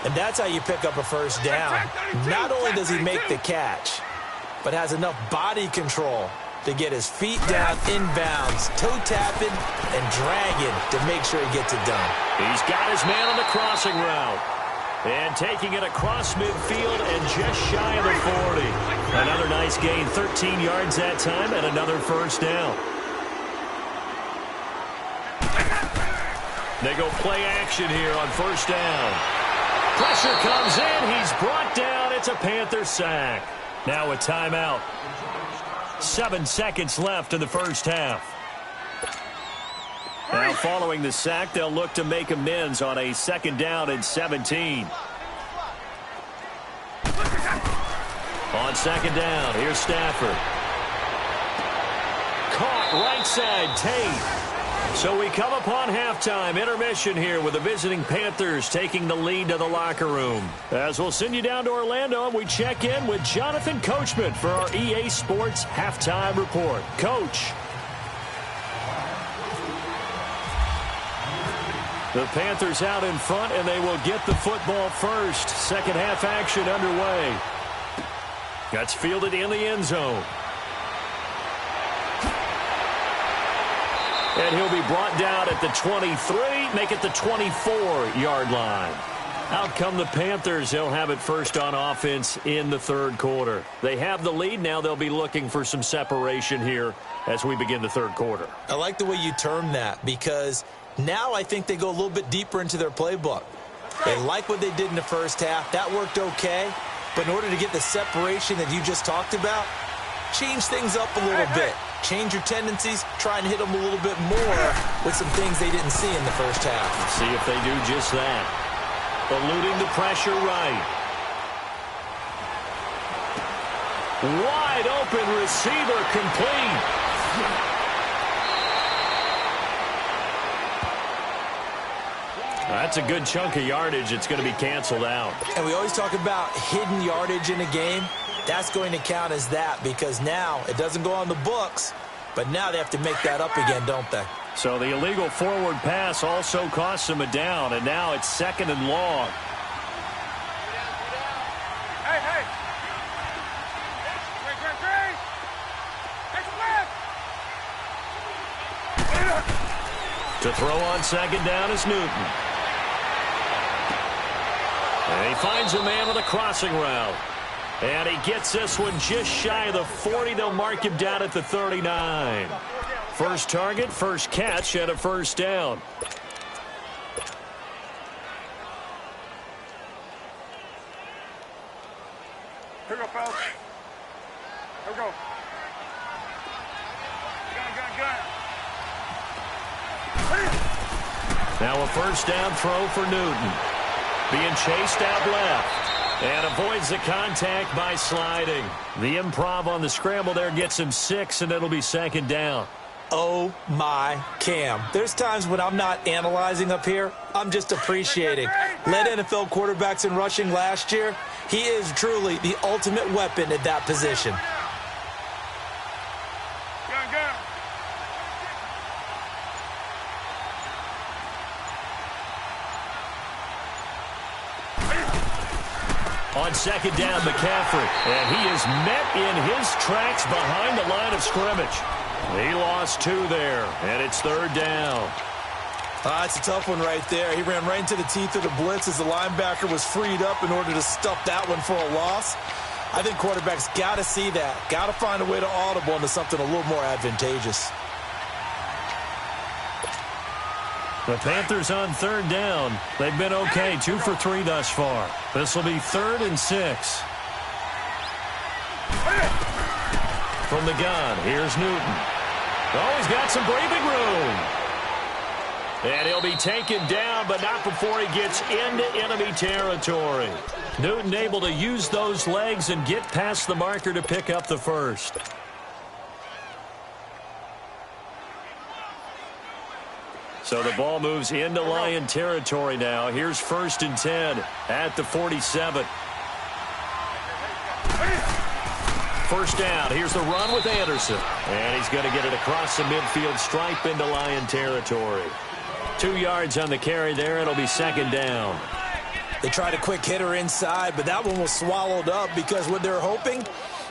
And that's how you pick up a 1st down. Not only does he make the catch, but has enough body control to get his feet down inbounds, toe tapping and dragging to make sure he gets it done. He's got his man on the crossing route. And taking it across midfield and just shy of the 40. Another nice gain, 13 yards that time, and another 1st down. They go play action here on 1st down. Pressure comes in. He's brought down. It's a Panther sack. Now a timeout. 7 seconds left in the 1st half. Now following the sack, they'll look to make amends on a 2nd down and 17. On 2nd down, here's Stafford. Caught right side, Tate. So we come upon halftime, intermission here with the visiting Panthers taking the lead to the locker room. As we'll send you down to Orlando, and we check in with Jonathan Coachman for our EA Sports Halftime Report. Coach. The Panthers out in front, and they will get the football first. 2nd half action underway. That's fielded in the end zone. And he'll be brought down at the 23, make it the 24-yard line. Out come the Panthers. They'll have it first on offense in the third quarter. They have the lead. Now they'll be looking for some separation here as we begin the third quarter. I like the way you term that, because now I think they go a little bit deeper into their playbook. They like what they did in the first half. That worked okay. But in order to get the separation that you just talked about, change things up a little bit. Change your tendencies. Try and hit them a little bit more with some things they didn't see in the first half. Let's see if they do just that. Eluding the pressure right. Wide open receiver complete. That's a good chunk of yardage. It's going to be canceled out. And we always talk about hidden yardage in a game. That's going to count as that, because now it doesn't go on the books, but now they have to make that up again, don't they? So the illegal forward pass also costs them a down, and now it's 2nd and long. Hey, hey. Green. To throw on 2nd down is Newton. And he finds a man with a crossing route. And he gets this one just shy of the 40. They'll mark him down at the 39. First target, first catch, and a first down. Here we go, fellas. Here we go. Gun. Now a first down throw for Newton. Being chased out left. And avoids the contact by sliding. The improv on the scramble there gets him 6, and it'll be 2nd down. Oh, my Cam. There's times when I'm not analyzing up here. I'm just appreciating. Led NFL quarterbacks in rushing last year. He is truly the ultimate weapon at that position. On 2nd down, McCaffrey. And he is met in his tracks behind the line of scrimmage. He lost 2 there, and it's 3rd down. That's a tough one right there. He ran right into the teeth of the blitz as the linebacker was freed up in order to stuff that one for a loss. I think quarterbacks got to see that. Got to find a way to audible into something a little more advantageous. The Panthers on 3rd down. They've been okay, 2 for 3 thus far. This will be 3rd and 6. From the gun, here's Newton. Oh, he's got some breathing room. And he'll be taken down, but not before he gets into enemy territory. Newton able to use those legs and get past the marker to pick up the first. So the ball moves into Lion territory now. Here's 1st and 10 at the 47. First down. Here's the run with Anderson. And he's going to get it across the midfield stripe into Lion territory. 2 yards on the carry there. It'll be 2nd down. They tried a quick hitter inside, but that one was swallowed up because what they're hoping,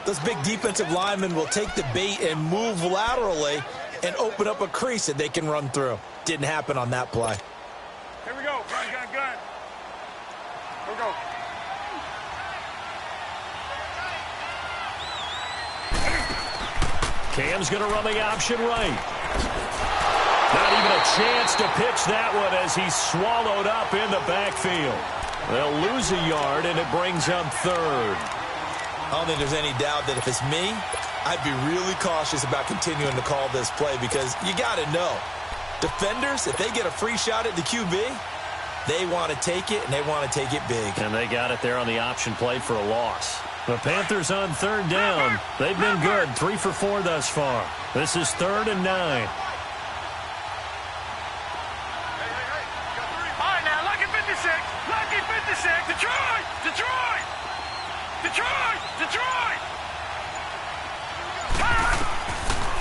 those big defensive linemen will take the bait and move laterally and open up a crease that they can run through. Didn't happen on that play. Here we go. Gun. Here we go. Cam's going to run the option right. Not even a chance to pitch that one as he's swallowed up in the backfield. They'll lose a yard, and it brings up 3rd. I don't think there's any doubt that if it's me, I'd be really cautious about continuing to call this play because you got to know. Defenders, if they get a free shot at the QB, they want to take it, and they want to take it big. And they got it there on the option play for a loss. The Panthers on 3rd down. They've been good, 3 for 4 thus far. This is 3rd and 9. All right, now, lucky 56. Lucky 56. Detroit!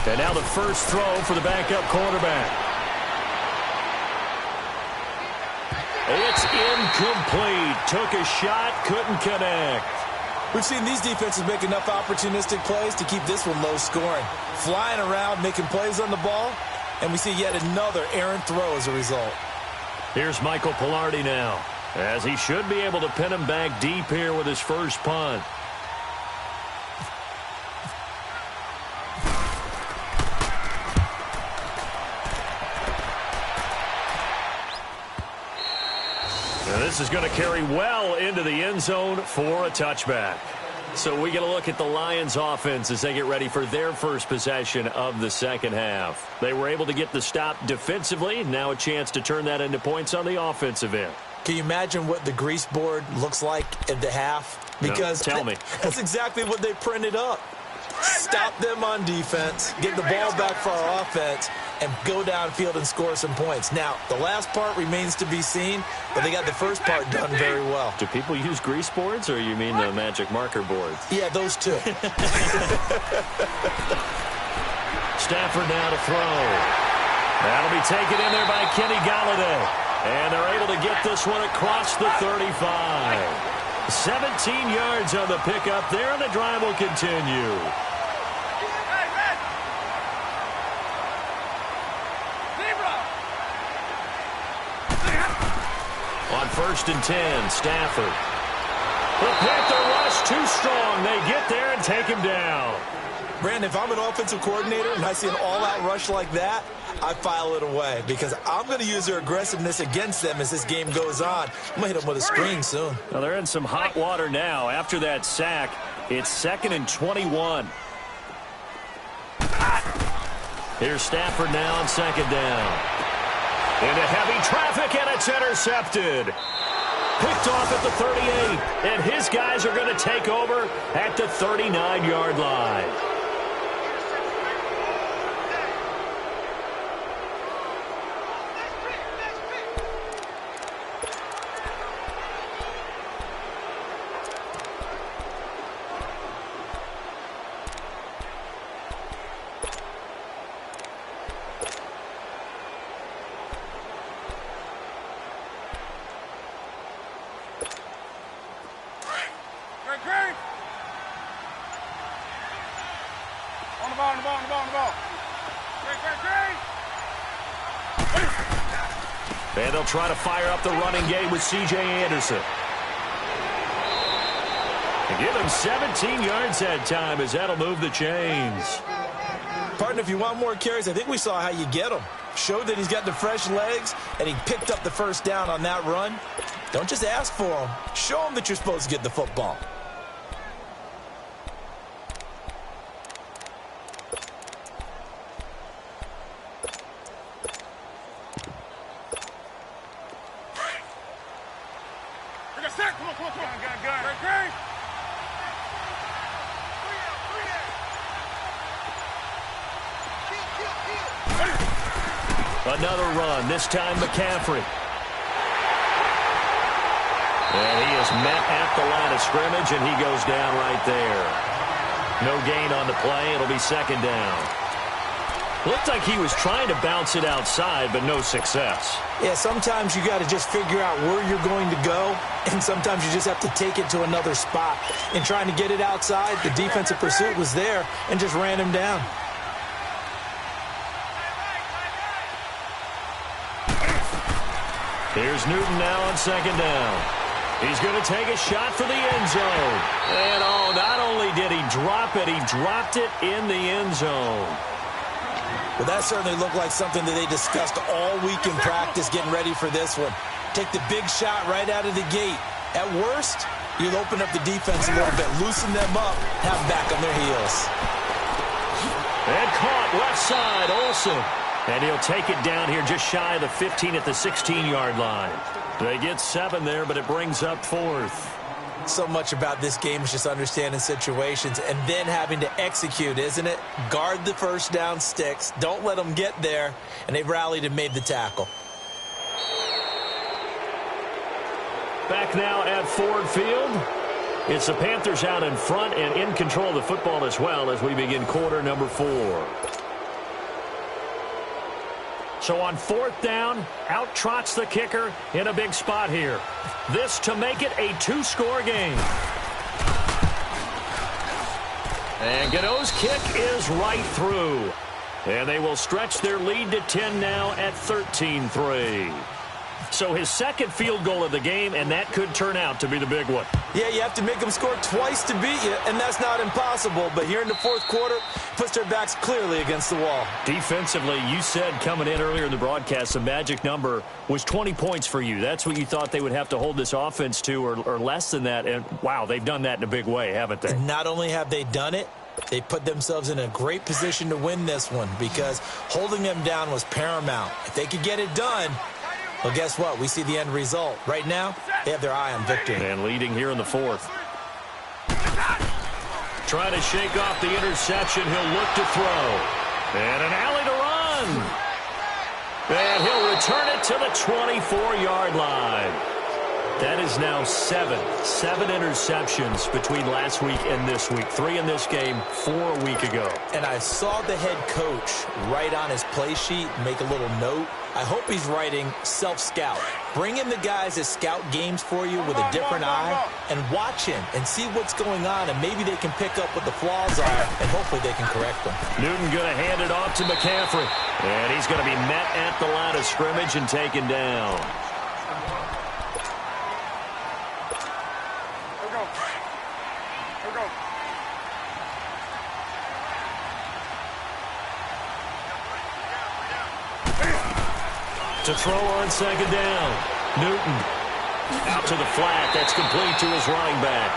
And now the first throw for the backup quarterback. It's incomplete. Took a shot, couldn't connect. We've seen these defenses make enough opportunistic plays to keep this one low scoring. Flying around, making plays on the ball, and we see yet another errant throw as a result. Here's Michael Pilardi now. as he should be able to pin him back deep here with his first punt. And this is going to carry well into the end zone for a touchback. So we get a look at the Lions offense as they get ready for their first possession of the second half. They were able to get the stop defensively. Now a chance to turn that into points on the offensive end. Can you imagine what the grease board looks like at the half? Because no, tell me. That's exactly what they printed up. Stop them on defense, get the ball back for our offense, and go downfield and score some points. Now, the last part remains to be seen, but they got the first part done very well. Do people use grease boards, or you mean the magic marker boards? Yeah, those two. Stafford now to throw. That'll be taken in there by Kenny Golladay. And they're able to get this one across the 35. 17 yards on the pickup there, and the drive will continue. On 1st and 10, Stafford. The Panther rush too strong. They get there and take him down. Brandon, if I'm an offensive coordinator and I see an all-out rush like that, I file it away because I'm going to use their aggressiveness against them as this game goes on. I'm going to hit them with a screen soon. Well, they're in some hot water now. After that sack, it's 2nd and 21. Here's Stafford now on 2nd down. Into heavy traffic, and it's intercepted. Picked off at the 38, and his guys are going to take over at the 39-yard line. And they'll try to fire up the running game with C.J. Anderson. And give him 17 yards that time as that'll move the chains. Partner, if you want more carries, I think we saw how you get him. Showed that he's got the fresh legs, and he picked up the first down on that run. Don't just ask for him. Show him that you're supposed to get the football. Another run, this time McCaffrey. And he is met at the line of scrimmage, and he goes down right there. No gain on the play. It'll be 2nd down. Looked like he was trying to bounce it outside, but no success. Yeah, sometimes you got to just figure out where you're going to go, and sometimes you just have to take it to another spot. In trying to get it outside, the defensive pursuit was there and just ran him down. Here's Newton now on 2nd down. He's going to take a shot for the end zone. And, oh, not only did he drop it, he dropped it in the end zone. Well, that certainly looked like something that they discussed all week in practice getting ready for this one. Take the big shot right out of the gate. At worst, you'll open up the defense a little bit, loosen them up, have them back on their heels. And caught left side, Olsen. And he'll take it down here just shy of the 15 at the 16-yard line. They get 7 there, but it brings up 4th. So much about this game is just understanding situations and then having to execute, isn't it? Guard the first down sticks. Don't let them get there. And they've rallied and made the tackle. Back now at Ford Field. It's the Panthers out in front and in control of the football as well as we begin quarter number 4. So on 4th down, out trots the kicker in a big spot here. This to make it a 2-score game. And Godot's kick is right through. And they will stretch their lead to 10 now at 13-3. So his second field goal of the game, and that could turn out to be the big one. Yeah, you have to make them score twice to beat you, and that's not impossible. But here in the fourth quarter, puts their backs clearly against the wall. Defensively, you said coming in earlier in the broadcast, the magic number was 20 points for you. That's what you thought they would have to hold this offense to, or less than that. And, wow, they've done that in a big way, haven't they? And not only have they done it, they put themselves in a great position to win this one because holding them down was paramount. If they could get it done, well, guess what? We see the end result. Right now, they have their eye on victory. And leading here in the fourth. Trying to shake off the interception. He'll look to throw. And an alley to run. And he'll return it to the 24-yard line. That is now seven interceptions between last week and this week. 3 in this game, 4 a week ago. And I saw the head coach write on his play sheet, make a little note. I hope he's writing self-scout. Bring in the guys that scout games for you with a different eye and watch him and see what's going on, and maybe they can pick up what the flaws are, and hopefully they can correct them. Newton going to hand it off to McCaffrey. And he's going to be met at the line of scrimmage and taken down. To throw on second down. Newton out to the flat. That's complete to his running back.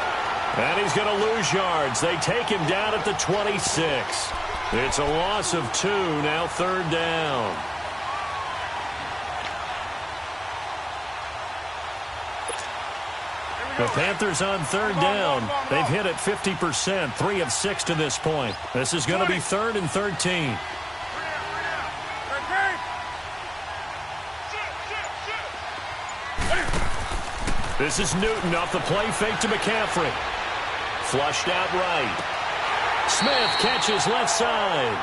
And he's going to lose yards. They take him down at the 26. It's a loss of 2, now third down. The Panthers on third down. They've hit it 50%, 3 of 6 to this point. This is going to be 3rd and 13. This is Newton off the play fake to McCaffrey. Flushed out right. Smith catches left side.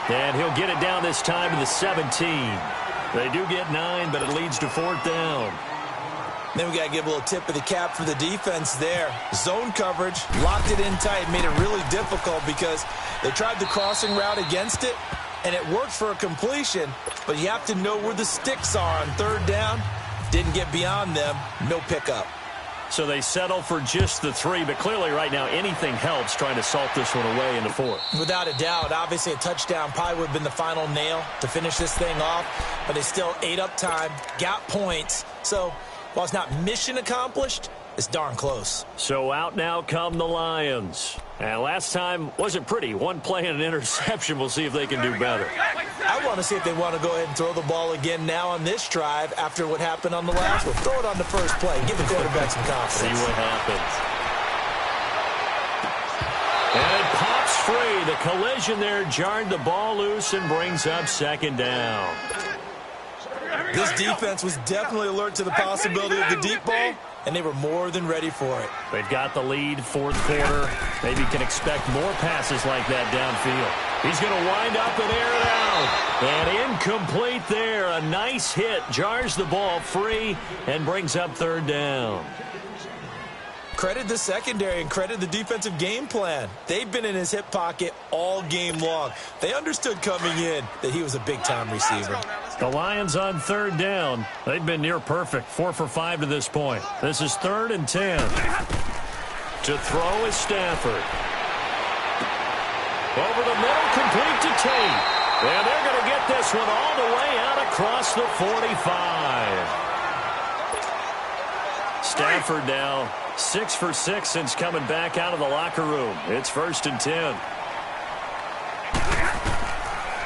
And he'll get it down this time to the 17. They do get 9, but it leads to 4th down. Then we got to give a little tip of the cap for the defense there. Zone coverage, locked it in tight, made it really difficult because they tried the crossing route against it, and it worked for a completion, but you have to know where the sticks are on third down. Didn't get beyond them, no pickup. So they settle for just the 3, but clearly right now anything helps trying to salt this one away in the 4th. Without a doubt, obviously a touchdown probably would have been the final nail to finish this thing off, but they still ate up time, got points. So while it's not mission accomplished, it's darn close. So out now come the Lions. And last time wasn't pretty. One play and an interception. We'll see if they can do better. I want to see if they want to go ahead and throw the ball again now on this drive after what happened on the last one. Throw it on the first play. Give the quarterback some confidence. See what happens. And it pops free. The collision there jarred the ball loose and brings up second down. This defense was definitely alert to the possibility of the deep ball, and they were more than ready for it. They've got the lead, 4th quarter. Maybe can expect more passes like that downfield. He's going to wind up and air it out. And incomplete there. A nice hit. Jars the ball free and brings up 3rd down. Credit the secondary and credit the defensive game plan. They've been in his hip pocket all game long. They understood coming in that he was a big-time receiver. The Lions on 3rd down. They've been near perfect. 4 for 5 to this point. This is 3rd and 10. To throw is Stafford. Over the middle, complete to Tate. And they're going to get this one all the way out across the 45. Stafford now 6 for 6 since coming back out of the locker room. It's 1st and 10.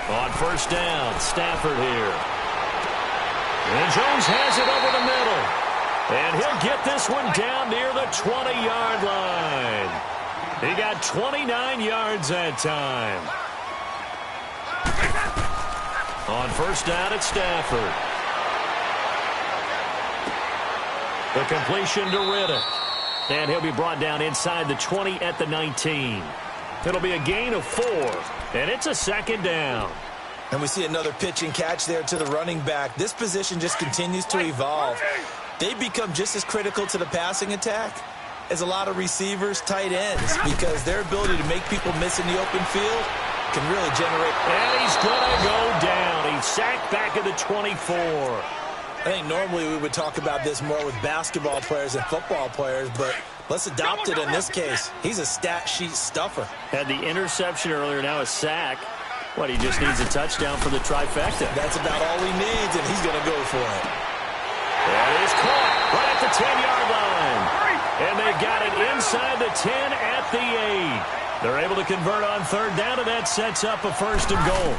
On 1st down, Stafford here. And Jones has it over the middle. And he'll get this one down near the 20-yard line. He got 29 yards that time. On 1st down, it's Stafford. The completion to Riddick. And he'll be brought down inside the 20 at the 19. It'll be a gain of 4. And it's a 2nd down. And we see another pitch and catch there to the running back. This position just continues to evolve. They become just as critical to the passing attack as a lot of receivers, tight ends, because their ability to make people miss in the open field can really generate. And he's going to go down. He's sacked back at the 24. I think normally we would talk about this more with basketball players and football players, but let's adopt it in this case. He's a stat sheet stuffer. Had the interception earlier, now a sack. What, he just needs a touchdown for the trifecta. That's about all he needs, and he's going to go for it. And he's caught right at the 10-yard line. And they got it inside the 10 at the 8. They're able to convert on third down, and that sets up a first and goal.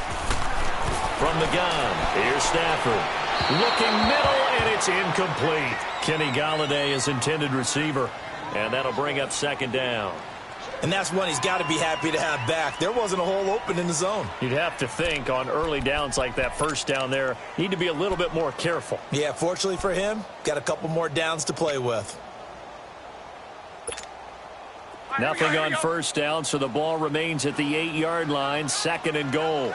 From the gun, here's Stafford. Looking middle, and it's incomplete. Kenny Golladay is intended receiver, and that'll bring up second down. And that's one he's got to be happy to have back. There wasn't a hole open in the zone. You'd have to think on early downs like that first down there, need to be a little bit more careful. Yeah, fortunately for him, got a couple more downs to play with. Nothing on first down, so the ball remains at the 8-yard line, second and goal.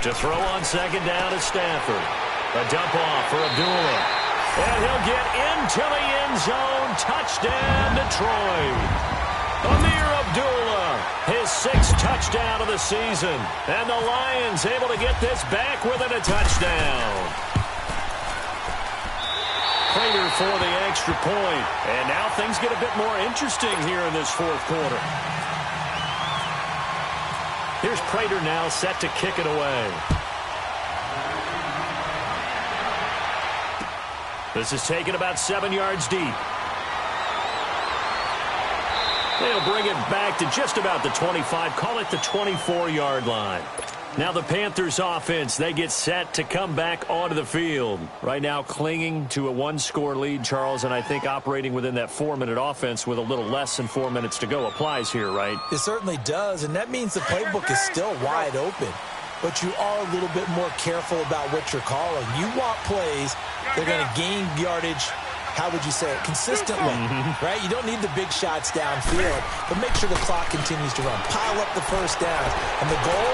To throw on second down is Stafford. A dump off for Abdullah. And he'll get into the end zone. Touchdown, Detroit. Amir Abdullah, his 6th touchdown of the season. And the Lions able to get this back within a touchdown. Prater for the extra point. And now things get a bit more interesting here in this fourth quarter. Here's Prater now set to kick it away. This is taken about 7 yards deep. They'll bring it back to just about the 25, call it the 24-yard line. Now the Panthers offense, they get set to come back onto the field. Right now clinging to a 1-score lead, Charles, and I think operating within that 4-minute offense with a little less than 4 minutes to go applies here, right? It certainly does, and that means the playbook is still wide open. But you are a little bit more careful about what you're calling. You want plays that are going to gain yardage, how would you say it, consistently, right? You don't need the big shots downfield, but make sure the clock continues to run. Pile up the first downs. And the goal,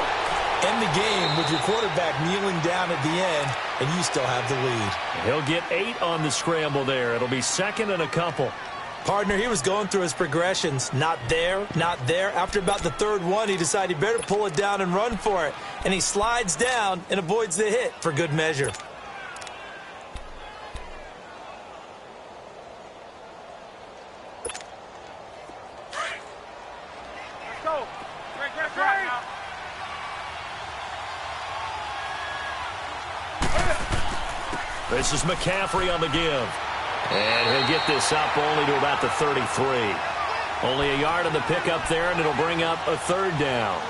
end the game with your quarterback kneeling down at the end, and you still have the lead. He'll get 8 on the scramble there. It'll be second and a couple. Partner, he was going through his progressions. Not there, not there. After about the third one, he decided he better pull it down and run for it. And he slides down and avoids the hit for good measure. Let's go. Great. This is McCaffrey on the give. And he'll get this up only to about the 33. Only a yard on the pickup there, and it'll bring up a third down.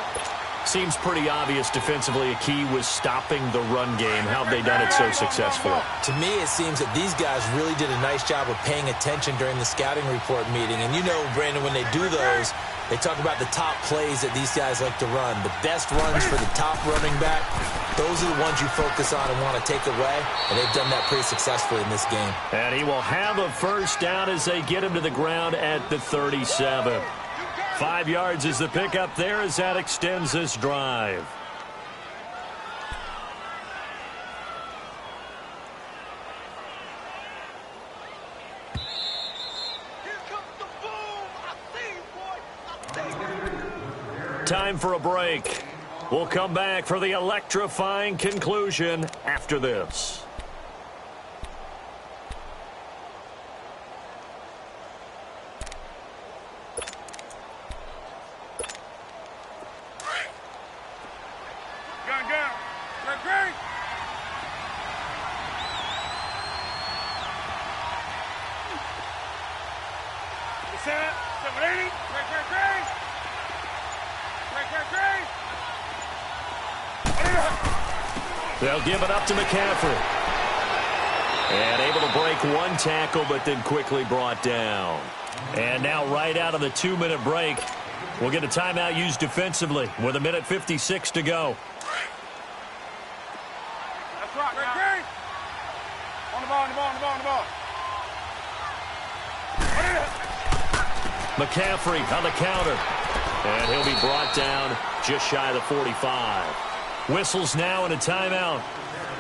Seems pretty obvious defensively a key was stopping the run game. How have they done it so successfully? To me, it seems that these guys really did a nice job of paying attention during the scouting report meeting. And you know, Brandon, when they do those, they talk about the top plays that these guys like to run. The best runs for the top running back, those are the ones you focus on and want to take away. And they've done that pretty successfully in this game. And he will have a first down as they get him to the ground at the 37. 5 yards is the pickup there as that extends this drive. Time for a break. We'll come back for the electrifying conclusion after this. Great. Set. 780. Great. They'll give it up to McCaffrey. And able to break one tackle, but then quickly brought down. And now right out of the 2-minute break, we'll get a timeout used defensively with 1:56 to go. That's right. Great. On the ball. McCaffrey on the counter. And he'll be brought down just shy of the 45. Whistles now and a timeout.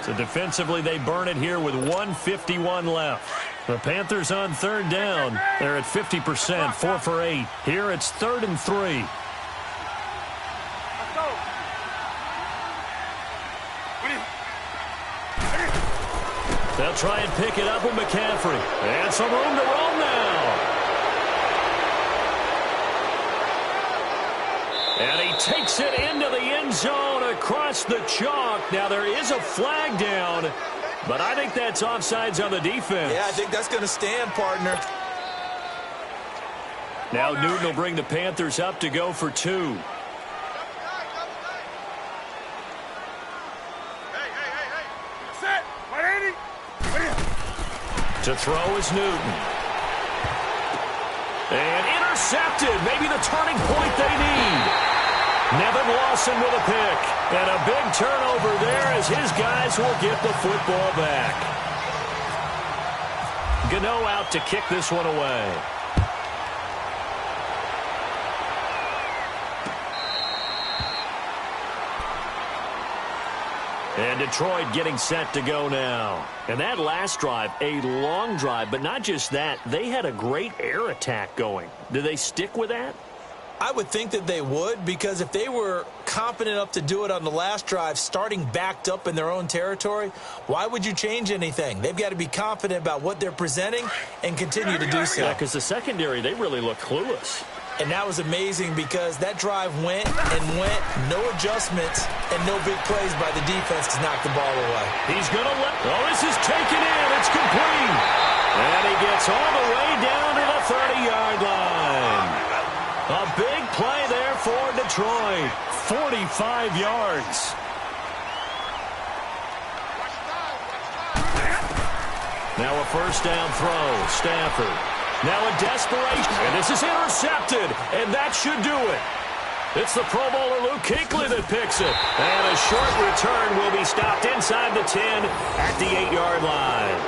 So defensively, they burn it here with 1:51 left. The Panthers on third down. They're at 50%, 4 for 8. Here it's 3rd and 3. They'll try and pick it up with McCaffrey. And some room to roam now. And he takes it into the end zone across the chalk. Now, there is a flag down, but I think that's offsides on the defense. Yeah, I think that's going to stand, partner. Now Newton will bring the Panthers up to go for 2. To throw is Newton. And intercepted. Maybe the turning point they need. Nevin Lawson with a pick. And a big turnover there as his guys will get the football back. Gano out to kick this one away. And Detroit getting set to go now. And that last drive, a long drive, but not just that. They had a great air attack going. Do they stick with that? I would think that they would, because if they were confident enough to do it on the last drive, starting backed up in their own territory, why would you change anything? They've got to be confident about what they're presenting and continue to do so. Yeah, because the secondary, they really look clueless. And that was amazing because that drive went and went, no adjustments, and no big plays by the defense to knock the ball away. He's going to let... Oh, this is taken in. It's complete. And he gets all the way down to the 30-yard line. A big play there for Detroit. 45 yards. Now a first down throw. Stafford. Now a desperation, and this is intercepted, and that should do it. It's the Pro Bowler Luke Kuechly that picks it, and a short return will be stopped inside the 10 at the 8-yard line.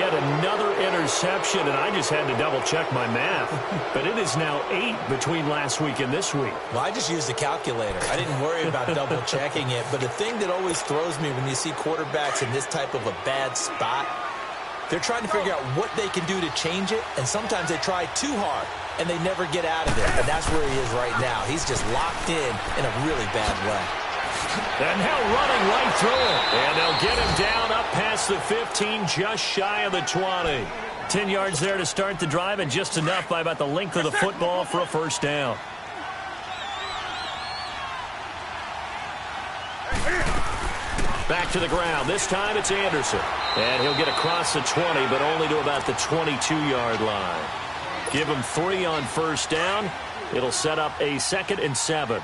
Yet another interception, and I just had to double-check my math, but it is now 8 between last week and this week. Well, I just used a calculator. I didn't worry about double-checking it, but the thing that always throws me when you see quarterbacks in this type of a bad spot, they're trying to figure out what they can do to change it, and sometimes they try too hard, and they never get out of it. And that's where he is right now. He's just locked in a really bad way. And now running right through it. And they'll get him down up past the 15, just shy of the 20. 10 yards there to start the drive, and just enough by about the length of the football for a first down. Back to the ground. This time it's Anderson. And he'll get across the 20, but only to about the 22-yard line. Give him 3 on first down. It'll set up a 2nd and 7.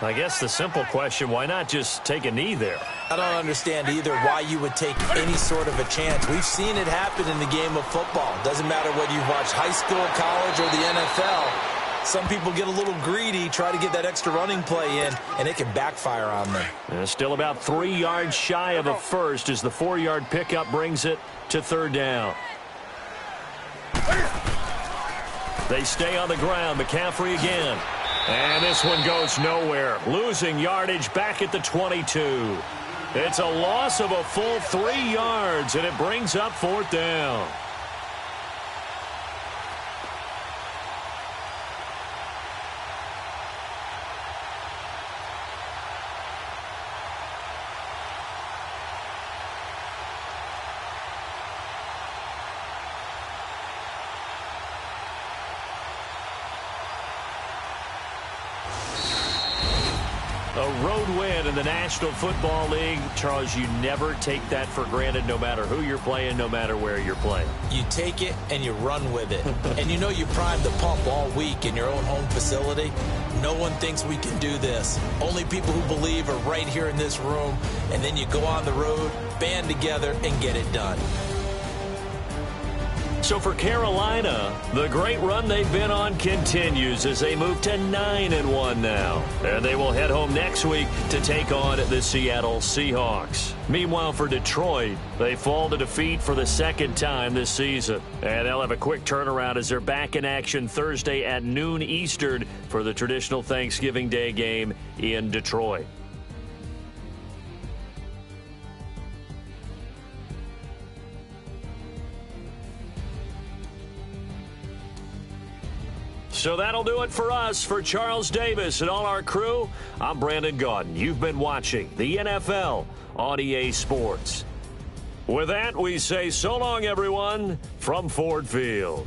I guess the simple question, why not just take a knee there? I don't understand either why you would take any sort of a chance. We've seen it happen in the game of football. Doesn't matter whether you watch high school, college, or the NFL. Some people get a little greedy, try to get that extra running play in, and it can backfire on them. And still about 3 yards shy of a first as the 4-yard pickup brings it to third down. They stay on the ground. McCaffrey again. And this one goes nowhere. Losing yardage back at the 22. It's a loss of a full 3 yards, and it brings up fourth down. A road win in the National Football League. Charles, you never take that for granted, no matter who you're playing, no matter where you're playing. You take it and you run with it. And you know you primed the pump all week in your own home facility. No one thinks we can do this. Only people who believe are right here in this room. And then you go on the road, band together, and get it done. So for Carolina, the great run they've been on continues as they move to 9-1 now. And they will head home next week to take on the Seattle Seahawks. Meanwhile, for Detroit, they fall to defeat for the 2nd time this season. And they'll have a quick turnaround as they're back in action Thursday at noon Eastern for the traditional Thanksgiving Day game in Detroit. So that'll do it for us. For Charles Davis and all our crew, I'm Brandon Gaudin. You've been watching the NFL on EA Sports. With that, we say so long, everyone, from Ford Field.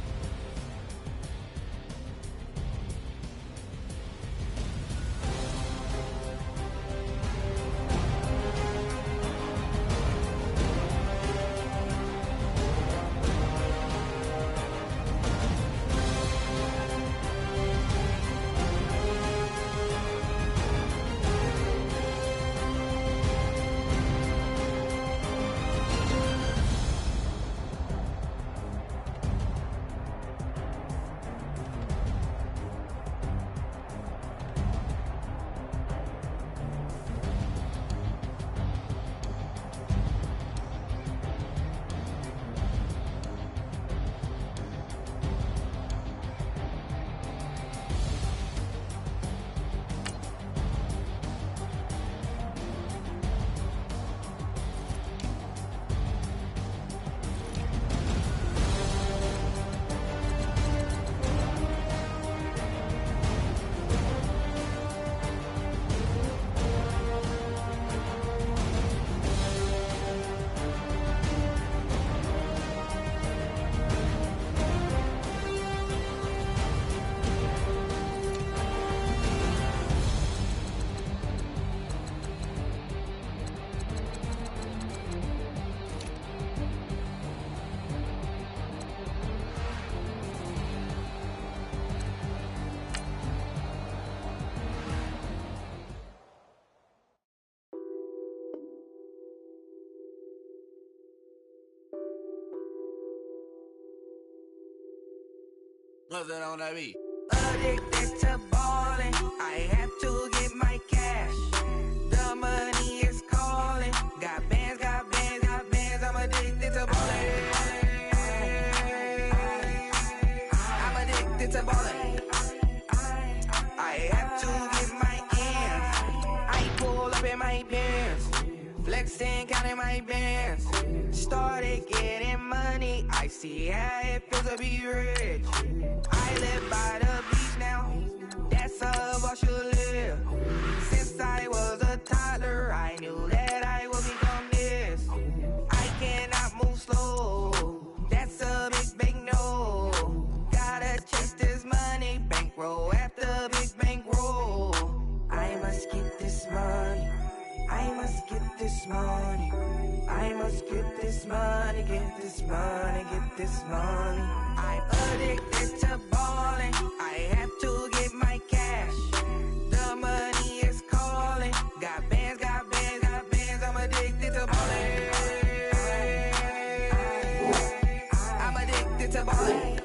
What's that on that beat? Addicted to ballin', I have to get my cash. The money is calling. Got bands, got bands, got bands. I'm addicted to ballin'. I'm addicted to ballin'. I have to get my ends. I pull up in my bands, flexing, counting my bands. Started getting money, I see how it feels to be rich. I live by the beach now, that's how I should live. Since I was a toddler, I knew that I would become this. I cannot move slow, that's a big no. Gotta chase this money, bankroll after big bankroll. I must get this money, I must get this money. I must get this money, get this money, get this money. I'm addicted to ballin', I have to get my cash. The money is calling. Got bands, got bands, got bands. I'm addicted to ballin'. I'm addicted to ballin'.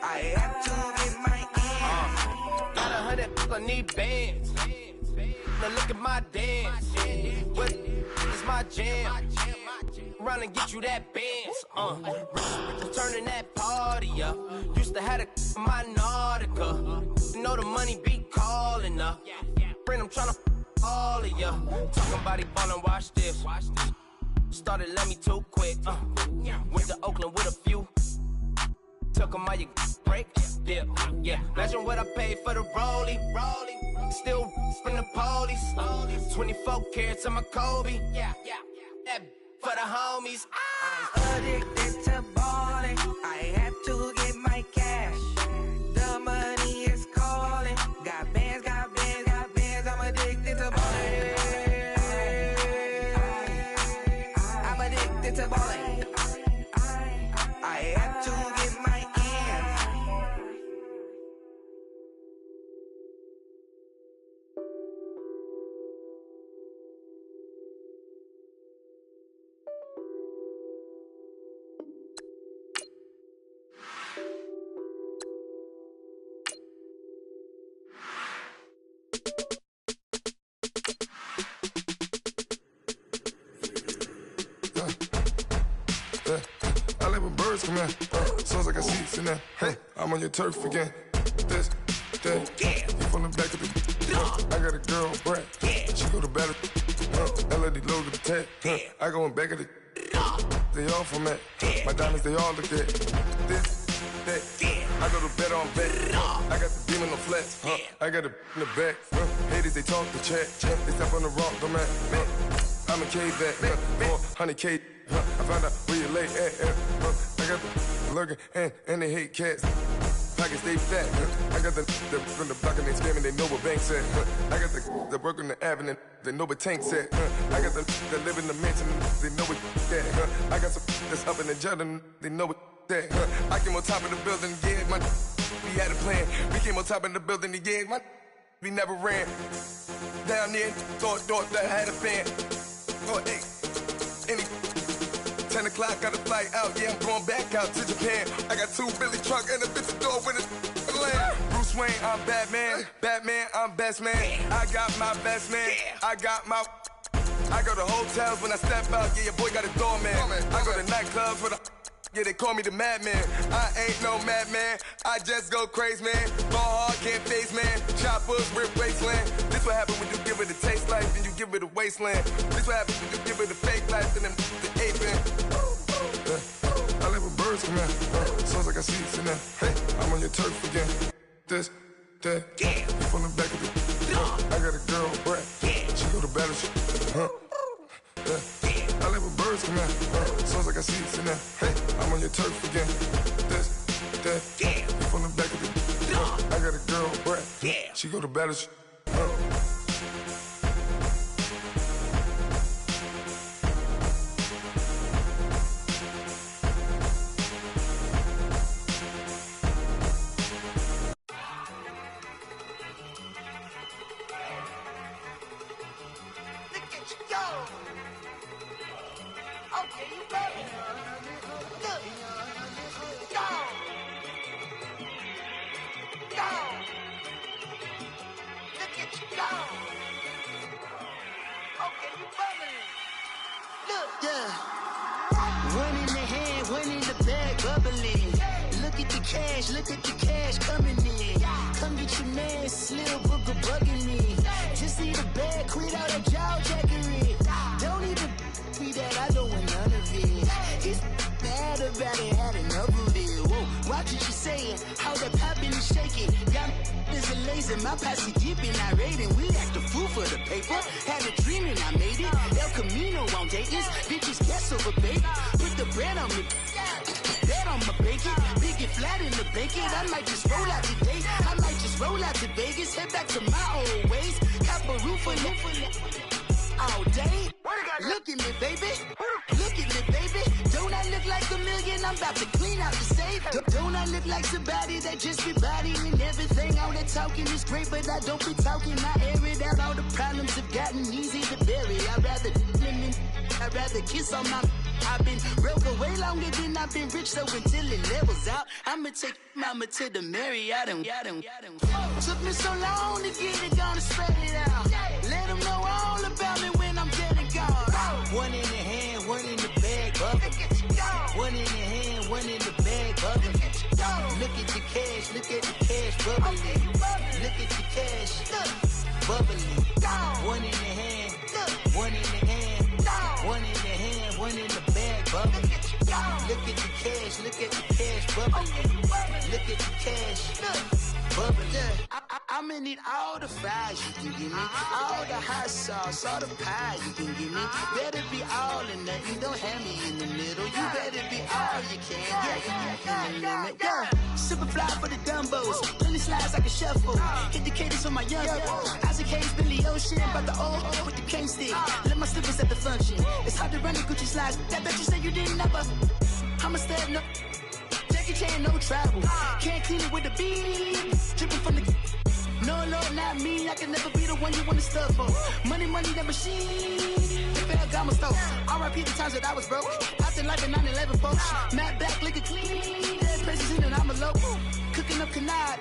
I have to get my ends. Got 100, I need bands. Now look at my dance. What is my jam? Run and get you that bands. Turning that party up. Used to have a my Nautica. You know the money be calling up. Friend, I'm tryna all of ya. Talking about it ballin', watch this. Started let me too quick. Went to Oakland with a few. Took 'em all you break, dip, yeah. Imagine what I paid for the rollie. Still from the police. 24 carats on my Kobe. Yeah. That for the homies. I'm addicted to ballin'. I have to get my cash. The money is calling. Got bands, got bands, got bands. I'm addicted to ballin'. I'm addicted to ballin'. I have to get my ends. I like when birds come in. Sounds like I see seats in there. Hey, I'm on your turf again. This, that, you from the back of the. I got a girl, Brad. She go to battle. LED logo the tag. I go in back of the. They all from that. My diamonds, they all look at. This, that. I go to bed on bet. I got the demon on flats. I got it in the back. Haters, they talk the chat. They step on the rock, don't man. I I'm a K back, 400K. I found out where you lay at. I got the lurking and they hate cats. Pockets stay fat. I got the from the block and they scamming, they know what banks at. I got the work on the avenue, they know what tanks at. I got the live in the mansion, they know what that. I got some that's up in the Jordan, they know what that. I came on top of the building, yeah, we had a plan. We came on top of the building, yeah, we never ran. Down there, thought that I had a fan. Oh, hey, 10 o'clock, got a flight out, yeah, I'm going back out to Japan. I got 2 Billy truck and a bitch door with a land. Bruce Wayne, I'm Batman. Batman, I'm best man. I got my best man. I go to hotels when I step out, yeah, your boy got a doorman. I go to nightclubs with yeah, they call me the madman. I ain't no madman, I just go crazy, man. Ball hard, can't face, man. Choppers, rip wasteland. This what happen when you give it a taste life and you give it a wasteland. This what happens when you give it a fake life and then the aping. I live with birds come out. Sounds like I see it now. Hey, I'm on your turf again. This, that, yeah. You from the back of the I got a girl, Brad. Yeah. She go to battle, I live with birds come out. Sounds like I see it now. Hey, I'm on your turf again. This, that, yeah. You from the back of the I got a girl, Brad. Yeah. She go to battle, Look at the cash coming in. Come get your man, Slim Booker bugging me. Just need a bag, quit all that jaw jackery. Don't even be that, I don't want none of it. It's bad about it, had enough of it. Whoa, watch what you saying, how that poppin' and shaking. Got is a lazy, my posse dipping, I raiding. We act a fool for the paper. Had a dream and I made it. El Camino on Dayton's, bitches guess over baby. Put the bread on me. Bet on my bacon, big and flat in the bacon. I might just roll out today. I might just roll out to Vegas, head back to my old ways. Cop a roof for all day. Look at me, baby. Look at me, baby. Don't I look like a million? I'm about to clean out the safe. Don't I look like somebody that just be bodying everything? All that talking is great, but I don't be talking. I air it out. All the problems have gotten easy to bury. I'd rather kiss on my. I've been broke way longer than I've been rich, so until it levels out, I'ma take mama to the Marriott and took me so long to get it, gonna spread it out. Let them know all about me when I'm dead and gone. One in the hand, one in the bag, bubble. One in the hand, one in the bag, bubble. Look at the cash, bubbling. Look at the cash, bubbling. One in the hand, one in the hand, one in the hand, one in the bag, bubbling. Look at the cash, bubbling. Look at the cash, bubbling. I'ma need all the fries you can give me, all the hot sauce, all the pie you can give me. Better be all or nothing, don't have me in the middle. You better be all you can, yeah, in the limit, yeah. Super fly for the Dumbos, plenty slides like a shuffle. Hit the cadence on my young Isaac Hayes, Billy Ocean, but the old with the cane stick. Let my slippers at the function. It's hard to run the Gucci slides. That bet you say you didn't never. I'ma step no. Jackie Chan, no travel. Can't clean it with the beat. Dripping from the. No, Lord, not me. I can never be the one you wanna stuff for. Money, that machine. The Ferragamo store. R.I.P. the times that I was broke. After life in 9/11, folks. Matte black, liquor clean. Dead presents in and I'm a local. Cooking up canard.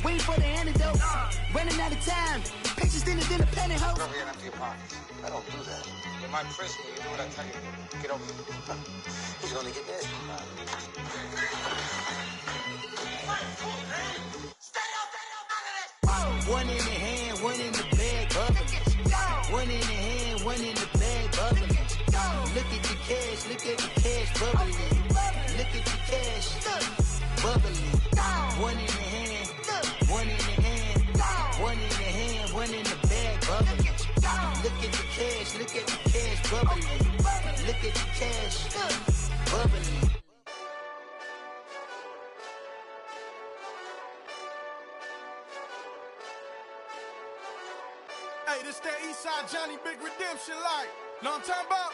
Waiting for the antidote. Running out of time. Pictures thinner than a penny hoe. Don't forget empty your pockets. I don't do that. You might frisk me. You do what I tell you. Get over it. He's gonna get nasty. One in the hand, one in the bag, bubbling. One in the hand, one in the bag, bubbling. Look at the cash, bubbling. Look at the cash, bubbling. One in the hand, one in the hand, one in the hand, one in the bag, bubbling. Look at the cash, bubbling. bubbly. Look at the cash, bubbly. Hey, this that Eastside Johnny Big Redemption like. Know what I'm talking about?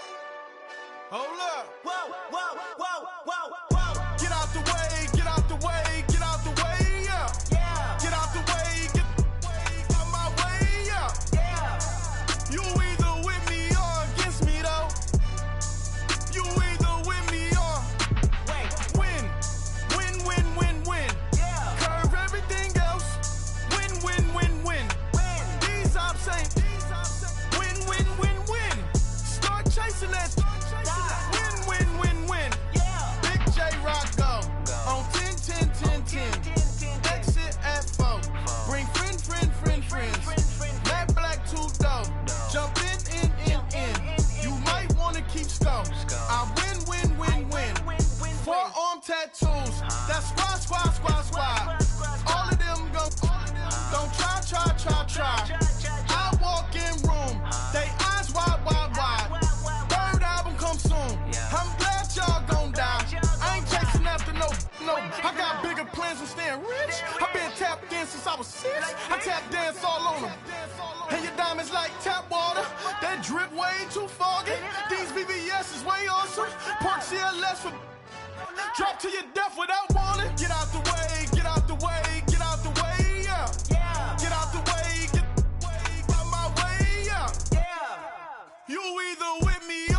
Hold up. Whoa, whoa, whoa, whoa, whoa. Get out the way, get out the way, get out the way, yeah. Yeah. Get out the way, get out my way, yeah. Yeah. You either with me or against me, though. You either with me or win. Win, win, win, win. Yeah. Curve everything else. Win, win, win, win. These ops ain't win, win, win, win. Start chasing that. Win, win, win, win. Yeah. Big J Rock go on 10, 10, 10, 10. Exit at 4. Bring friends. Matt Black 2 dough. Jump in. You might wanna keep score. I win. Forearm tattoos. That's squad. All of them go. Don't try. I walk in room. They eyes wide. Third album come soon. I'm glad y'all gon' die. I ain't chasing after no. I got bigger plans than staying rich. I been tapped in since I was 6. I tap dance all on them. And your diamonds like tap water. That drip way too foggy. These VVS is way awesome. Pork CLS for drop to your death without warning. Get out the way, yeah. Get out the way, get out my way, yeah. You either with me